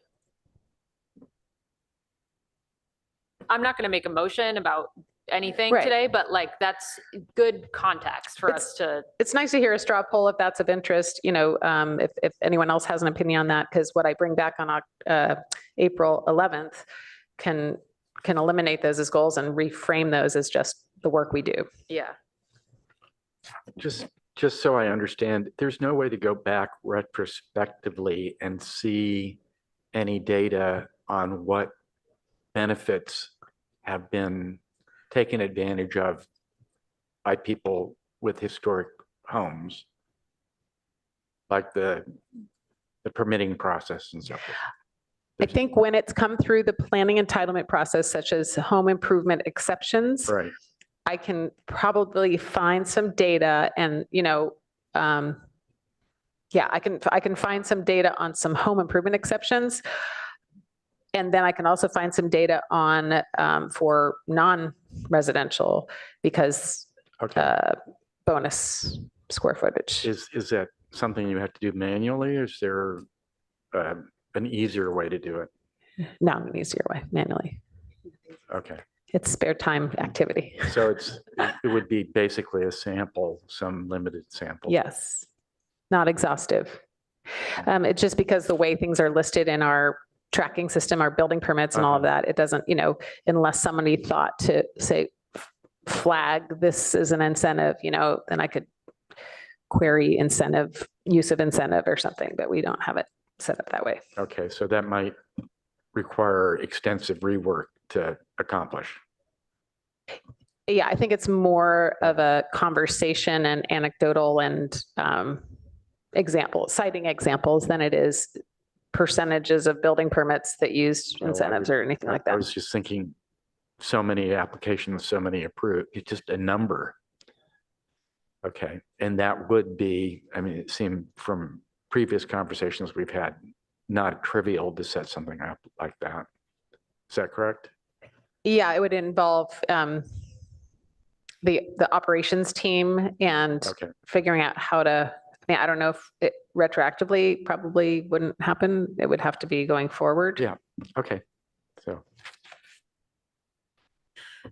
I'm not going to make a motion about anything Right. today, but like that's good context for us to. It's nice to hear a straw poll if that's of interest, if anyone else has an opinion on that, because what I bring back on April 11th can eliminate those as goals and reframe those as just the work we do. Yeah. Just so I understand, there's no way to go back retrospectively and see any data on what benefits have been taken advantage of by people with historic homes, like the permitting process and so forth. I think when it's come through the planning entitlement process, such as home improvement exceptions, Right. I can probably find some data and, I can find some data on some home improvement exceptions. And then I can also find some data on for non-residential because bonus square footage. Is that something you have to do manually? Or is there an easier way to do it? Not an easier way, manually. Okay. It's spare time activity. So it would be basically a sample, some limited sample. Yes, not exhaustive. It's just because the way things are listed in our tracking system, our building permits and all of that, it doesn't, unless somebody thought to say, flag this is an incentive, then I could query incentive, use of incentive or something, but we don't have it set up that way. Okay, so that might require extensive rework to accomplish. Yeah, I think it's more of a conversation and anecdotal and citing examples than it is percentages of building permits that use incentives or anything like that. I was just thinking so many applications, so many approved, it's just a number. Okay, and that would be, it seemed from previous conversations we've had, not trivial to set something up like that. Is that correct? Yeah, it would involve the operations team and figuring out how to, I don't know if it retroactively probably wouldn't happen. It would have to be going forward. Yeah, okay.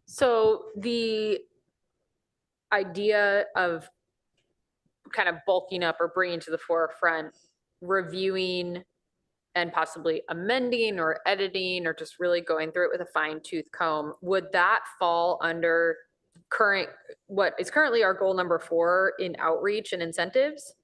So the idea of kind of bulking up or bringing to the forefront, reviewing and possibly amending or editing or just really going through it with a fine tooth comb, would that fall under what is currently our goal number 4 in outreach and incentives?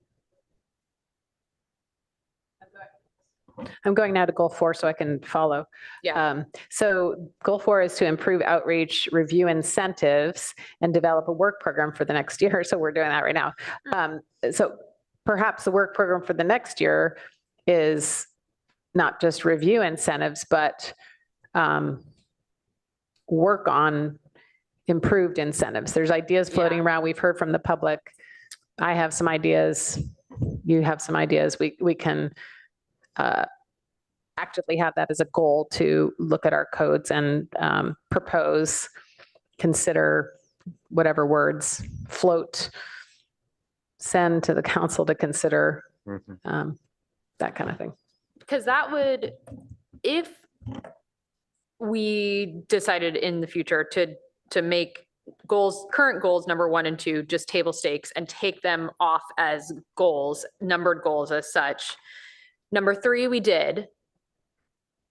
I'm going now to goal 4 so I can follow. Yeah. So goal 4 is to improve outreach, review incentives, and develop a work program for the next year. So we're doing that right now. So perhaps the work program for the next year is not just review incentives, but work on improved incentives. There's ideas floating around. We've heard from the public. I have some ideas. You have some ideas. We can actively have that as a goal to look at our codes and propose, consider, whatever words, float send to the council to consider, Mhm. that kind of thing. Because that would, if we decided in the future to make goals, current goals, number 1 and 2, just table stakes and take them off as goals, numbered goals as such. Number 3, we did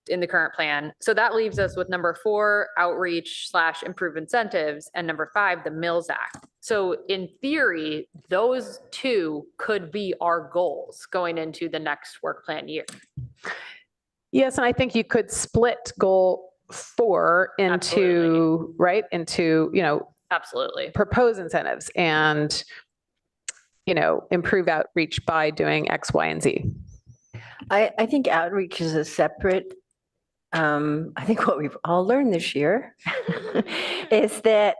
in the current plan. So that leaves us with number 4, outreach / improve incentives, and number 5, the Mills Act. So in theory, those 2 could be our goals going into the next work plan year. Yes, and I think you could split goal 4 into, Absolutely. right, into, Absolutely. propose incentives and, improve outreach by doing X, Y, and Z. I think outreach is a separate, I think what we've all learned this year is that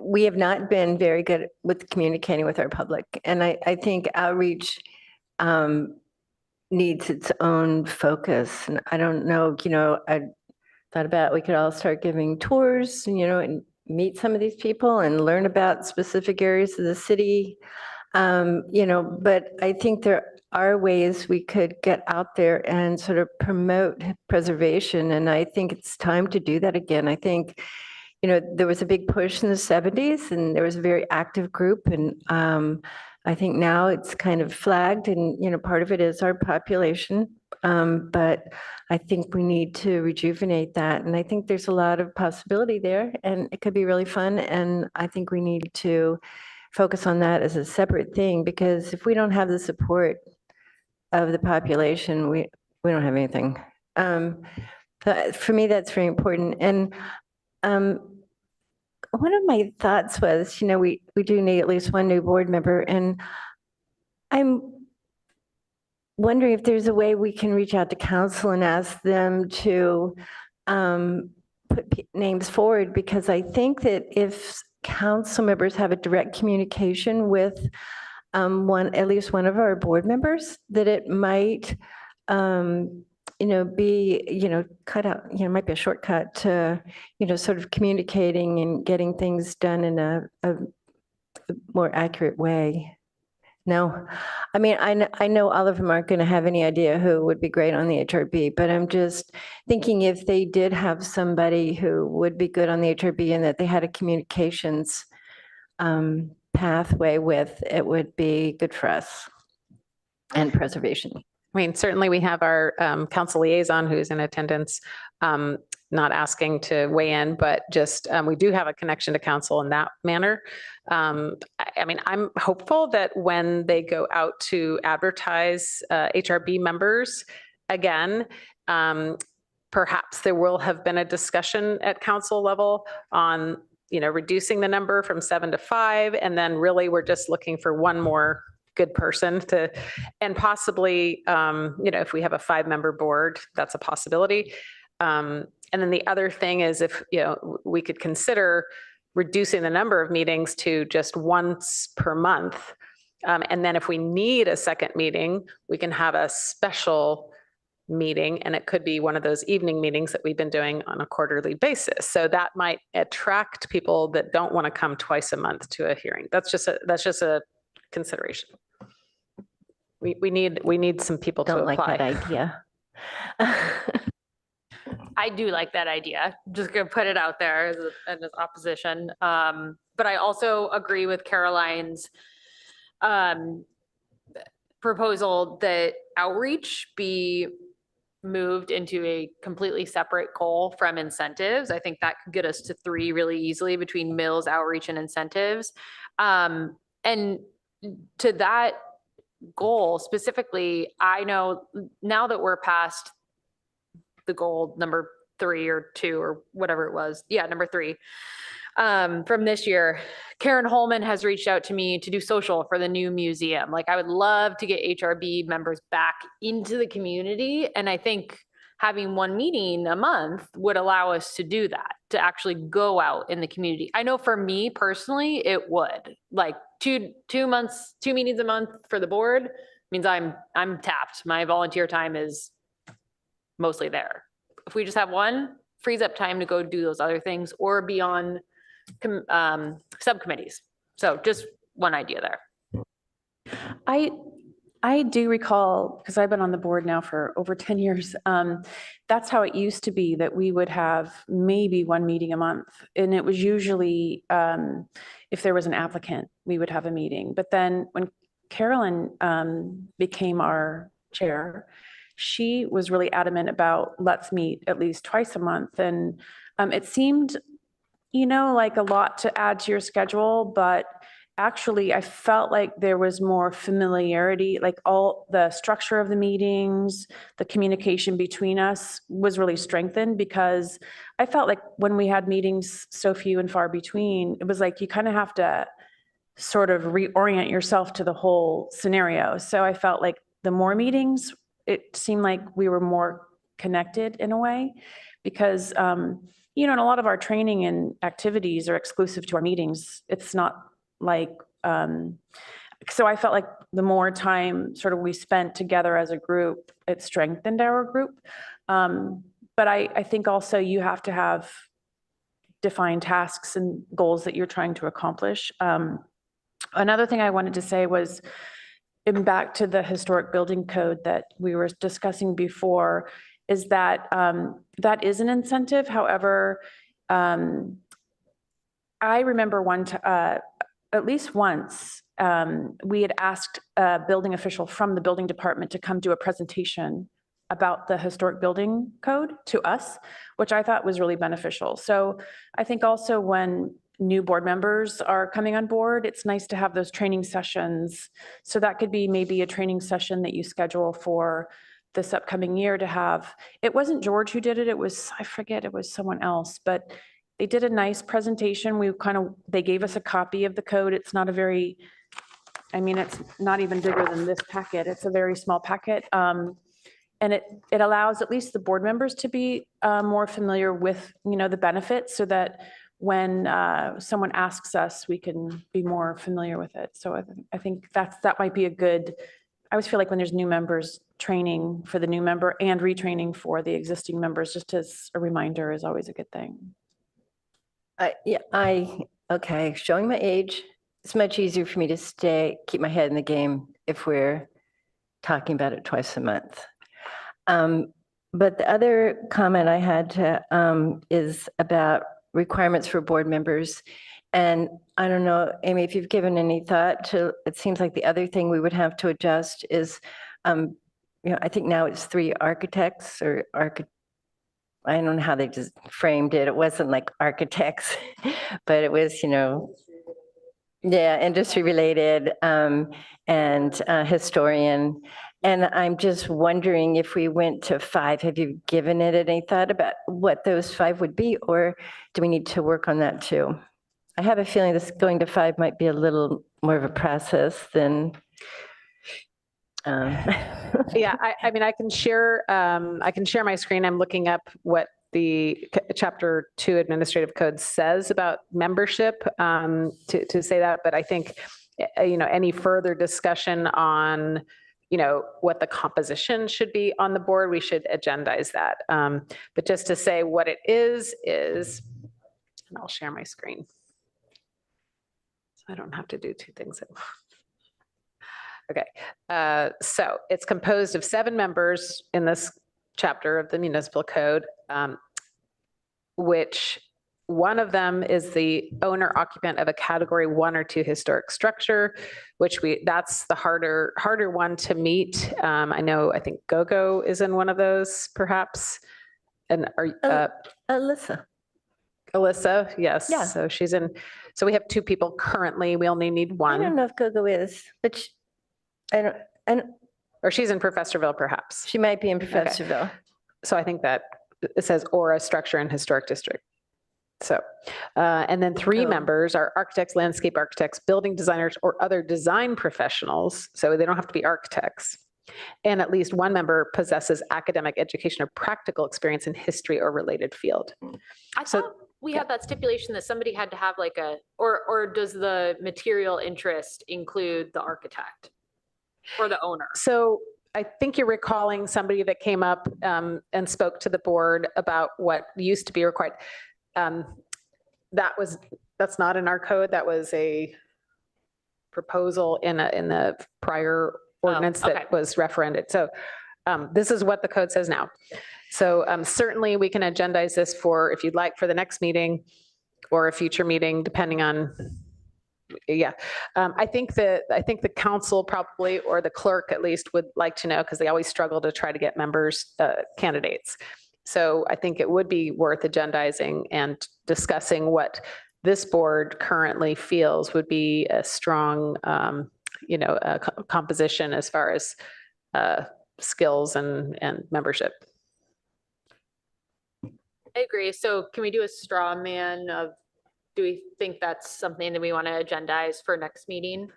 we have not been very good with communicating with our public. And I think outreach needs its own focus. And I don't know, I thought about, we could all start giving tours, and meet some of these people and learn about specific areas of the city. But I think there are ways we could get out there and sort of promote preservation. And I think it's time to do that again. I think, there was a big push in the 70s and there was a very active group. And I think now it's kind of flagged and, part of it is our population. But I think we need to rejuvenate that. And I think there's a lot of possibility there and it could be really fun. And I think we need to focus on that as a separate thing, because if we don't have the support of the population, we don't have anything. But for me, that's very important. And one of my thoughts was, we do need at least one new board member, and I'm wondering if there's a way we can reach out to council and ask them to put names forward, because I think that if council members have a direct communication with at least one of our board members, that it might, be, cut out, might be a shortcut to, sort of communicating and getting things done in a more accurate way. No, I mean, I know all of them aren't going to have any idea who would be great on the HRB, but I'm just thinking if they did have somebody who would be good on the HRB and that they had a communications pathway with, it would be good for us and preservation. I mean, certainly we have our council liaison who's in attendance, not asking to weigh in, but just we do have a connection to council in that manner. I mean, I'm hopeful that when they go out to advertise HRB members again, perhaps there will have been a discussion at council level on, reducing the number from 7 to 5. And then really we're just looking for one more good person to, and possibly, if we have a 5-member board, that's a possibility. And then the other thing is if, we could consider reducing the number of meetings to just once per month. And then if we need a second meeting, we can have a special meeting, and it could be one of those evening meetings that we've been doing on a quarterly basis. So that might attract people that don't want to come twice a month to a hearing. That's just a consideration. We need some people to apply. Don't like that idea. I do like that idea. Just gonna put it out there as opposition. But I also agree with Caroline's proposal that outreach be moved into a completely separate goal from incentives. I think that could get us to 3 really easily between Mills, outreach, and incentives. And to that goal specifically, I know now that we're past the goal number 3 or 2 or whatever it was. Yeah, number 3. From this year, Karen Holman has reached out to me to do social for the new museum. Like, I would love to get HRB members back into the community. And I think having one meeting a month would allow us to do that, to actually go out in the community. I know for me personally, it would. Like 2 meetings a month for the board means I'm tapped. My volunteer time is mostly there. If we just have one, frees up time to go do those other things or be on subcommittees. So just one idea there. I do recall, because I've been on the board now for over 10 years, that's how it used to be, that we would have maybe one meeting a month. And it was usually, if there was an applicant, we would have a meeting. But then when Carolyn became our chair, she was really adamant about let's meet at least twice a month. And it seemed, like a lot to add to your schedule, but actually, I felt like there was more familiarity, like all the structure of the meetings, the communication between us was really strengthened, because I felt like when we had meetings so few and far between, it was like you kind of have to sort of reorient yourself to the whole scenario. So I felt like the more meetings, it seemed like we were more connected in a way, because, and a lot of our training and activities are exclusive to our meetings. It's not like, so I felt like the more time sort of we spent together as a group, it strengthened our group. But I think also you have to have defined tasks and goals that you're trying to accomplish. Another thing I wanted to say was, in back to the historic building code that we were discussing before, is that that is an incentive. However, I remember at least once, we had asked a building official from the building department to come do a presentation about the historic building code to us, which I thought was really beneficial. So I think also when new board members are coming on board, it's nice to have those training sessions. So that could be maybe a training session that you schedule for this upcoming year to have. It wasn't George who did it. It was, I forget, it was someone else, but they did a nice presentation. They gave us a copy of the code. It's not it's not even bigger than this packet. It's a very small packet. And it allows at least the board members to be more familiar with, the benefits, so that when someone asks us, we can be more familiar with it. So I think that might be a good, I always feel like when there's new members, training for the new member and retraining for the existing members, just as a reminder, is always a good thing. Okay, showing my age, it's much easier for me to keep my head in the game if we're talking about it twice a month. But the other comment I had is about requirements for board members. And I don't know, Amy, if you've given any thought to, it seems like the other thing we would have to adjust is, I think now it's 3 architects or I don't know how they just framed it. It wasn't like architects, but it was, industry related, and historian. And I'm just wondering if we went to 5, have you given it any thought about what those 5 would be, or do we need to work on that too? I have a feeling this going to 5 might be a little more of a process than. Yeah, I mean, I can share my screen. I'm looking up what the Chapter 2 Administrative Code says about membership, to say that. But I think, any further discussion on, what the composition should be on the board, we should agendize that. But just to say what it is, and I'll share my screen, so I don't have to do 2 things at once. Okay, so it's composed of 7 members in this chapter of the municipal code, which one of them is the owner occupant of a category 1 or 2 historic structure, which that's the harder one to meet. I think GoGo is in one of those, perhaps. And Alyssa, yes. Yeah. So she's in. So we have 2 people currently. We only need 1. I don't know if GoGo is, but Or she's in Professorville, perhaps. she might be in Professorville. So I think that it says or a structure in historic district. So, and then 3 members are architects, landscape architects, building designers, or other design professionals. So they don't have to be architects. And at least 1 member possesses academic education or practical experience in history or related field. I thought we had that stipulation that somebody had to have or does the material interest include the architect or the owner? So I think you're recalling somebody that came up and spoke to the board about what used to be required. That's not in our code. That was proposal in the prior ordinance okay. that was referended. So this is what the code says now. So certainly we can agendize this for, if you'd like, for the next meeting or a future meeting, depending on, yeah. I think the council probably, or the clerk at least, would like to know, because they always struggle to try to get members, candidates. So I think it would be worth agendizing and discussing what this board currently feels would be a strong, composition as far as skills and membership. I agree. So can we do a straw man of, do we think that's something that we want to agendize for next meeting?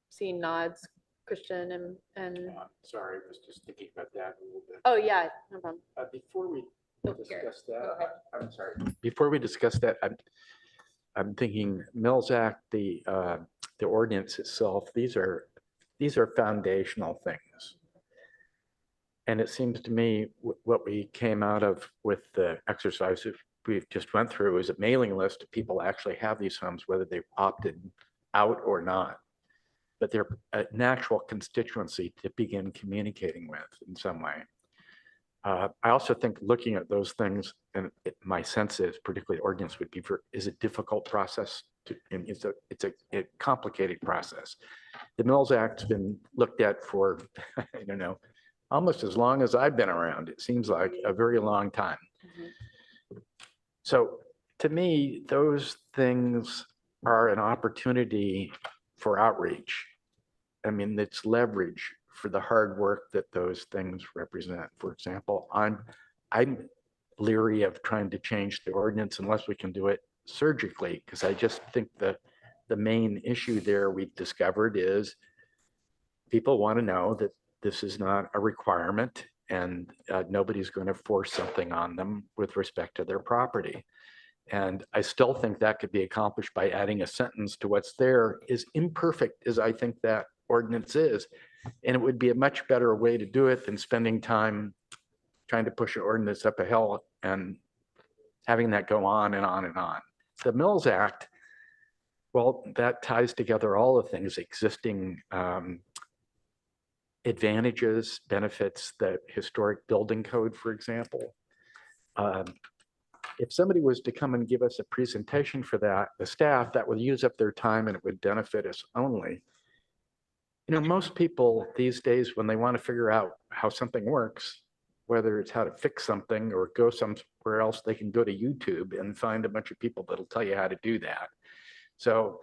Seeing nods, Christian and, Sorry, I was just thinking about that a little bit. oh yeah, no problem. Before we Oh, here. discuss Go that, ahead. I'm sorry. Before we discuss that, I'm thinking Mills Act, the ordinance itself, these are foundational things. And it seems to me what we came out of with the exercise we've just went through is a mailing list of people who actually have these homes, whether they've opted out or not. But they're a natural constituency to begin communicating with in some way. I also think looking at those things, and my sense is, particularly ordinance, would be is a difficult process. And it's a complicated process. The Mills Act's been looked at for, I don't know, almost as long as I've been around. It seems like a very long time. Mm-hmm. So to me, those things are an opportunity for outreach. I mean, it's leverage for the hard work that those things represent. For example, I'm leery of trying to change the ordinance unless we can do it surgically, because I just think that the main issue there we've discovered is people want to know that this is not a requirement, and nobody's going to force something on them with respect to their property. And I still think that could be accomplished by adding a sentence to what's there, as imperfect as I think that ordinance is. And it would be a much better way to do it than spending time trying to push an ordinance up a hill and having that go on and on and on. The Mills Act, well, that ties together all the things, existing advantages, benefits, the historic building code, for example. If somebody was to come and give us a presentation for that, the staff, that would use up their time and it would benefit us only. You know, most people these days, when they want to figure out how something works, whether it's how to fix something or go somewhere else, they can go to YouTube and find a bunch of people that'll tell you how to do that. So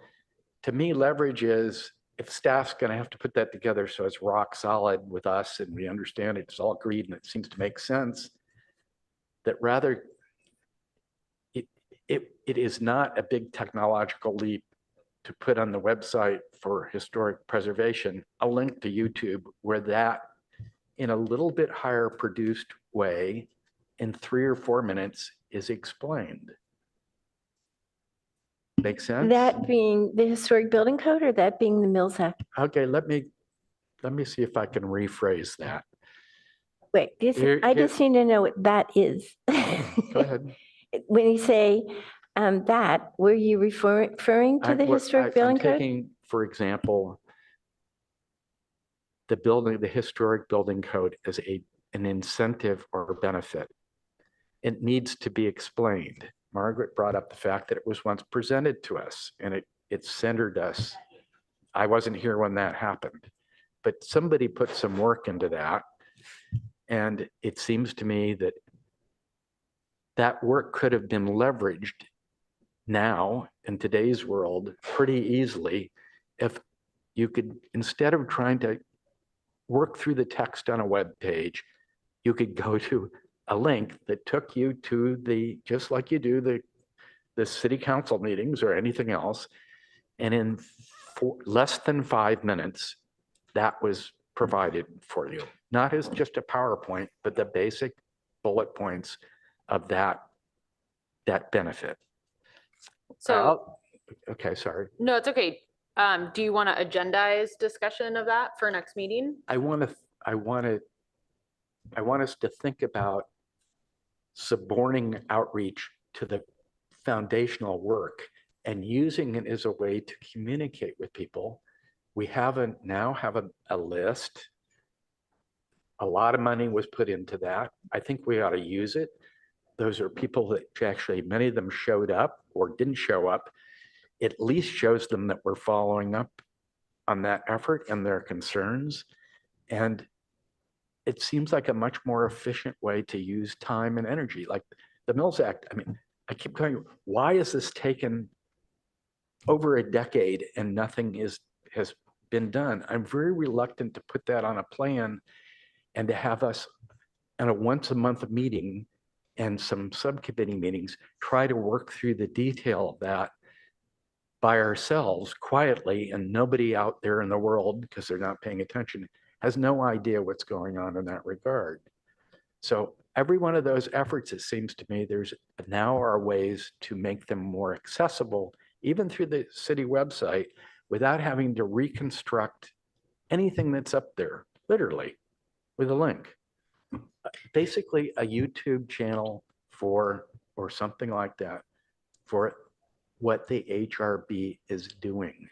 to me, leverage is, if staff's going to have to put that together so it's rock solid with us and we understand it's all agreed and it seems to make sense, that rather it is not a big technological leap to put on the website for historic preservation a link to YouTube where that, in a little bit higher produced way, in 3 or 4 minutes, is explained. Make sense? That being the historic building code, or that being the Mills Act? Okay, let me see if I can rephrase that. Wait, I just need to know what that is. Go ahead. When you say that, were you referring to the historic building I'm code? taking, for example, the historic building code as an incentive or benefit. It needs to be explained. Margaret brought up the fact that it was once presented to us and it centered us. I wasn't here when that happened, but somebody put some work into that. And it seems to me that that work could have been leveraged now in today's world pretty easily if you could, instead of trying to work through the text on a web page, you could go to a link that took you to just like you do the city council meetings or anything else. And in less than 5 minutes, that was provided for you. Not as just a PowerPoint, but the basic bullet points of that benefit. So, okay, sorry. no, it's okay. Do you want to agendize discussion of that for next meeting? I want us to think about suborning outreach to the foundational work and using it as a way to communicate with people. We now have a list. A lot of money was put into that. I think we ought to use it. Those are people that actually, many of them showed up or didn't show up. It at least shows them that we're following up on that effort and their concerns. And it seems like a much more efficient way to use time and energy. Like the Mills Act, I mean, I keep going, why has this taken over a decade and nothing has been done? I'm very reluctant to put that on a plan and to have us at a once a month meeting and some subcommittee meetings try to work through the detail of that by ourselves quietly, and nobody out there in the world, because they're not paying attention, has no idea what's going on in that regard. So every one of those efforts, it seems to me, there's now are ways to make them more accessible, even through the city website, without having to reconstruct anything that's up there, literally, with a link. Basically a YouTube channel for, or something like that, for what the HRB is doing.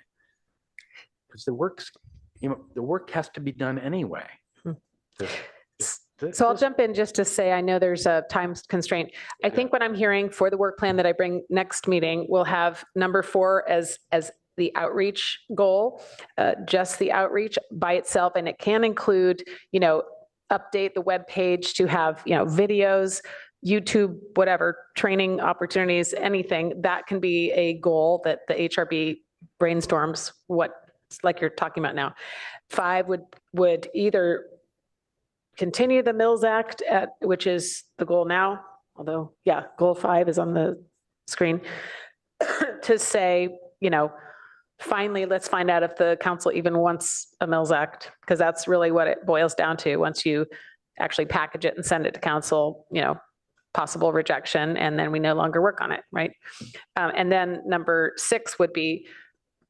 Because the work has to be done anyway. So I'll jump in just to say, I know there's a time constraint. I think what I'm hearing for the work plan that I bring next meeting, we'll have number 4 as the outreach goal, just the outreach by itself. And it can include, update the web page to have, videos, YouTube, whatever, training opportunities, anything that can be a goal that the HRB brainstorms, what, like you're talking about now. 5 would either continue the Mills Act which is the goal now, although, yeah, goal 5 is on the screen, to say, finally, let's find out if the council even wants a Mills Act, because that's really what it boils down to. Once you actually package it and send it to council, possible rejection, and then we no longer work on it, right? And then number 6 would be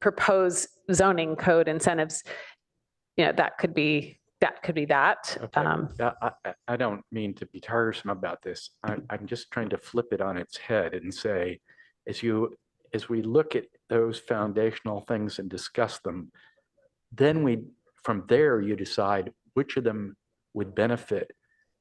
propose zoning code incentives. That could be that. Okay. I don't mean to be tiresome about this. I'm just trying to flip it on its head and say, as we look at those foundational things and discuss them, then from there, you decide which of them would benefit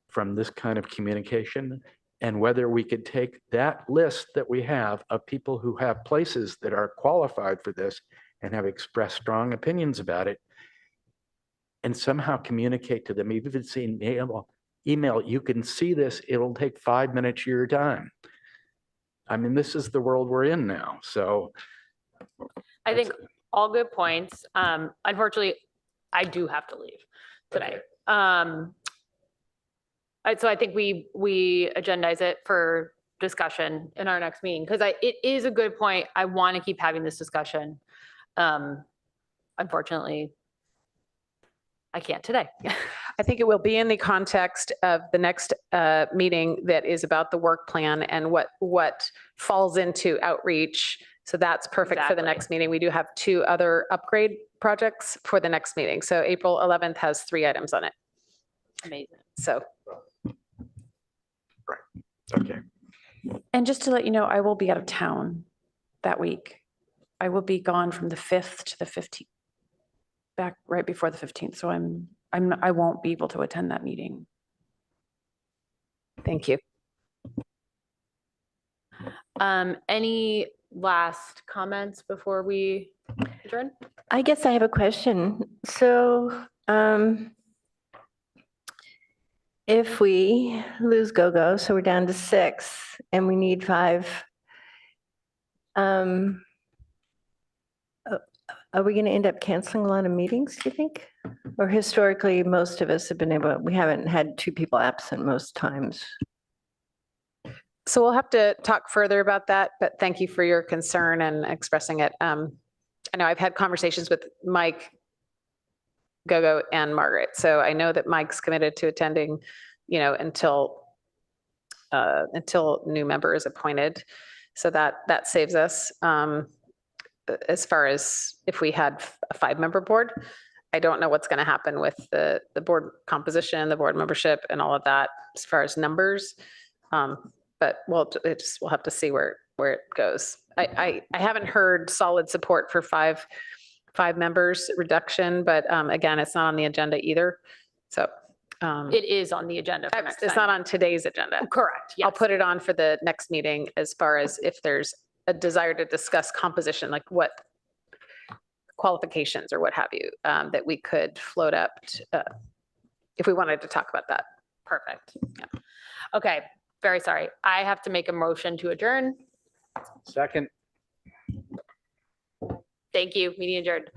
from this kind of communication, and whether we could take that list that we have of people who have places that are qualified for this and have expressed strong opinions about it, and somehow communicate to them, even if it's in email, you can see this, it'll take 5 minutes of your time. I mean, this is the world we're in now, so. I think all good points. Unfortunately, I do have to leave today. Okay. So I think we agendize it for discussion in our next meeting, because it is a good point. I want to keep having this discussion. Unfortunately, I can't today. I think it will be in the context of the next meeting that is about the work plan and what falls into outreach. So that's perfect for the next meeting. We do have 2 other upgrade projects for the next meeting. So April 11th has 3 items on it. Amazing. So. Right. Okay. And just to let you know, I will be out of town that week. I will be gone from the 5th to the 15th, back right before the 15th. So I won't be able to attend that meeting. Thank you. Any last comments before we adjourn? I guess I have a question. So if we lose GoGo, so we're down to 6 and we need 5, are we going to end up canceling a lot of meetings, do you think? Or historically, most of us have been we haven't had 2 people absent most times. So we'll have to talk further about that, but thank you for your concern and expressing it. I know I've had conversations with Mike, GoGo, and Margaret. So I know that Mike's committed to attending, until new member is appointed. So that saves us. As far as if we had a 5-member board, I don't know what's going to happen with the board composition, the board membership, and all of that as far as numbers. But we'll have to see where where it goes. I haven't heard solid support for five members reduction, but again, it's not on the agenda either. So It is on the agenda for next it's not time. on today's agenda. Correct, yes. I'll put it on for the next meeting as far as if there's a desire to discuss composition, like what qualifications or what have you, that we could float up if we wanted to talk about that. Perfect. Yeah. Okay, very sorry. I have to make a motion to adjourn. Second. Thank you. Meeting adjourned.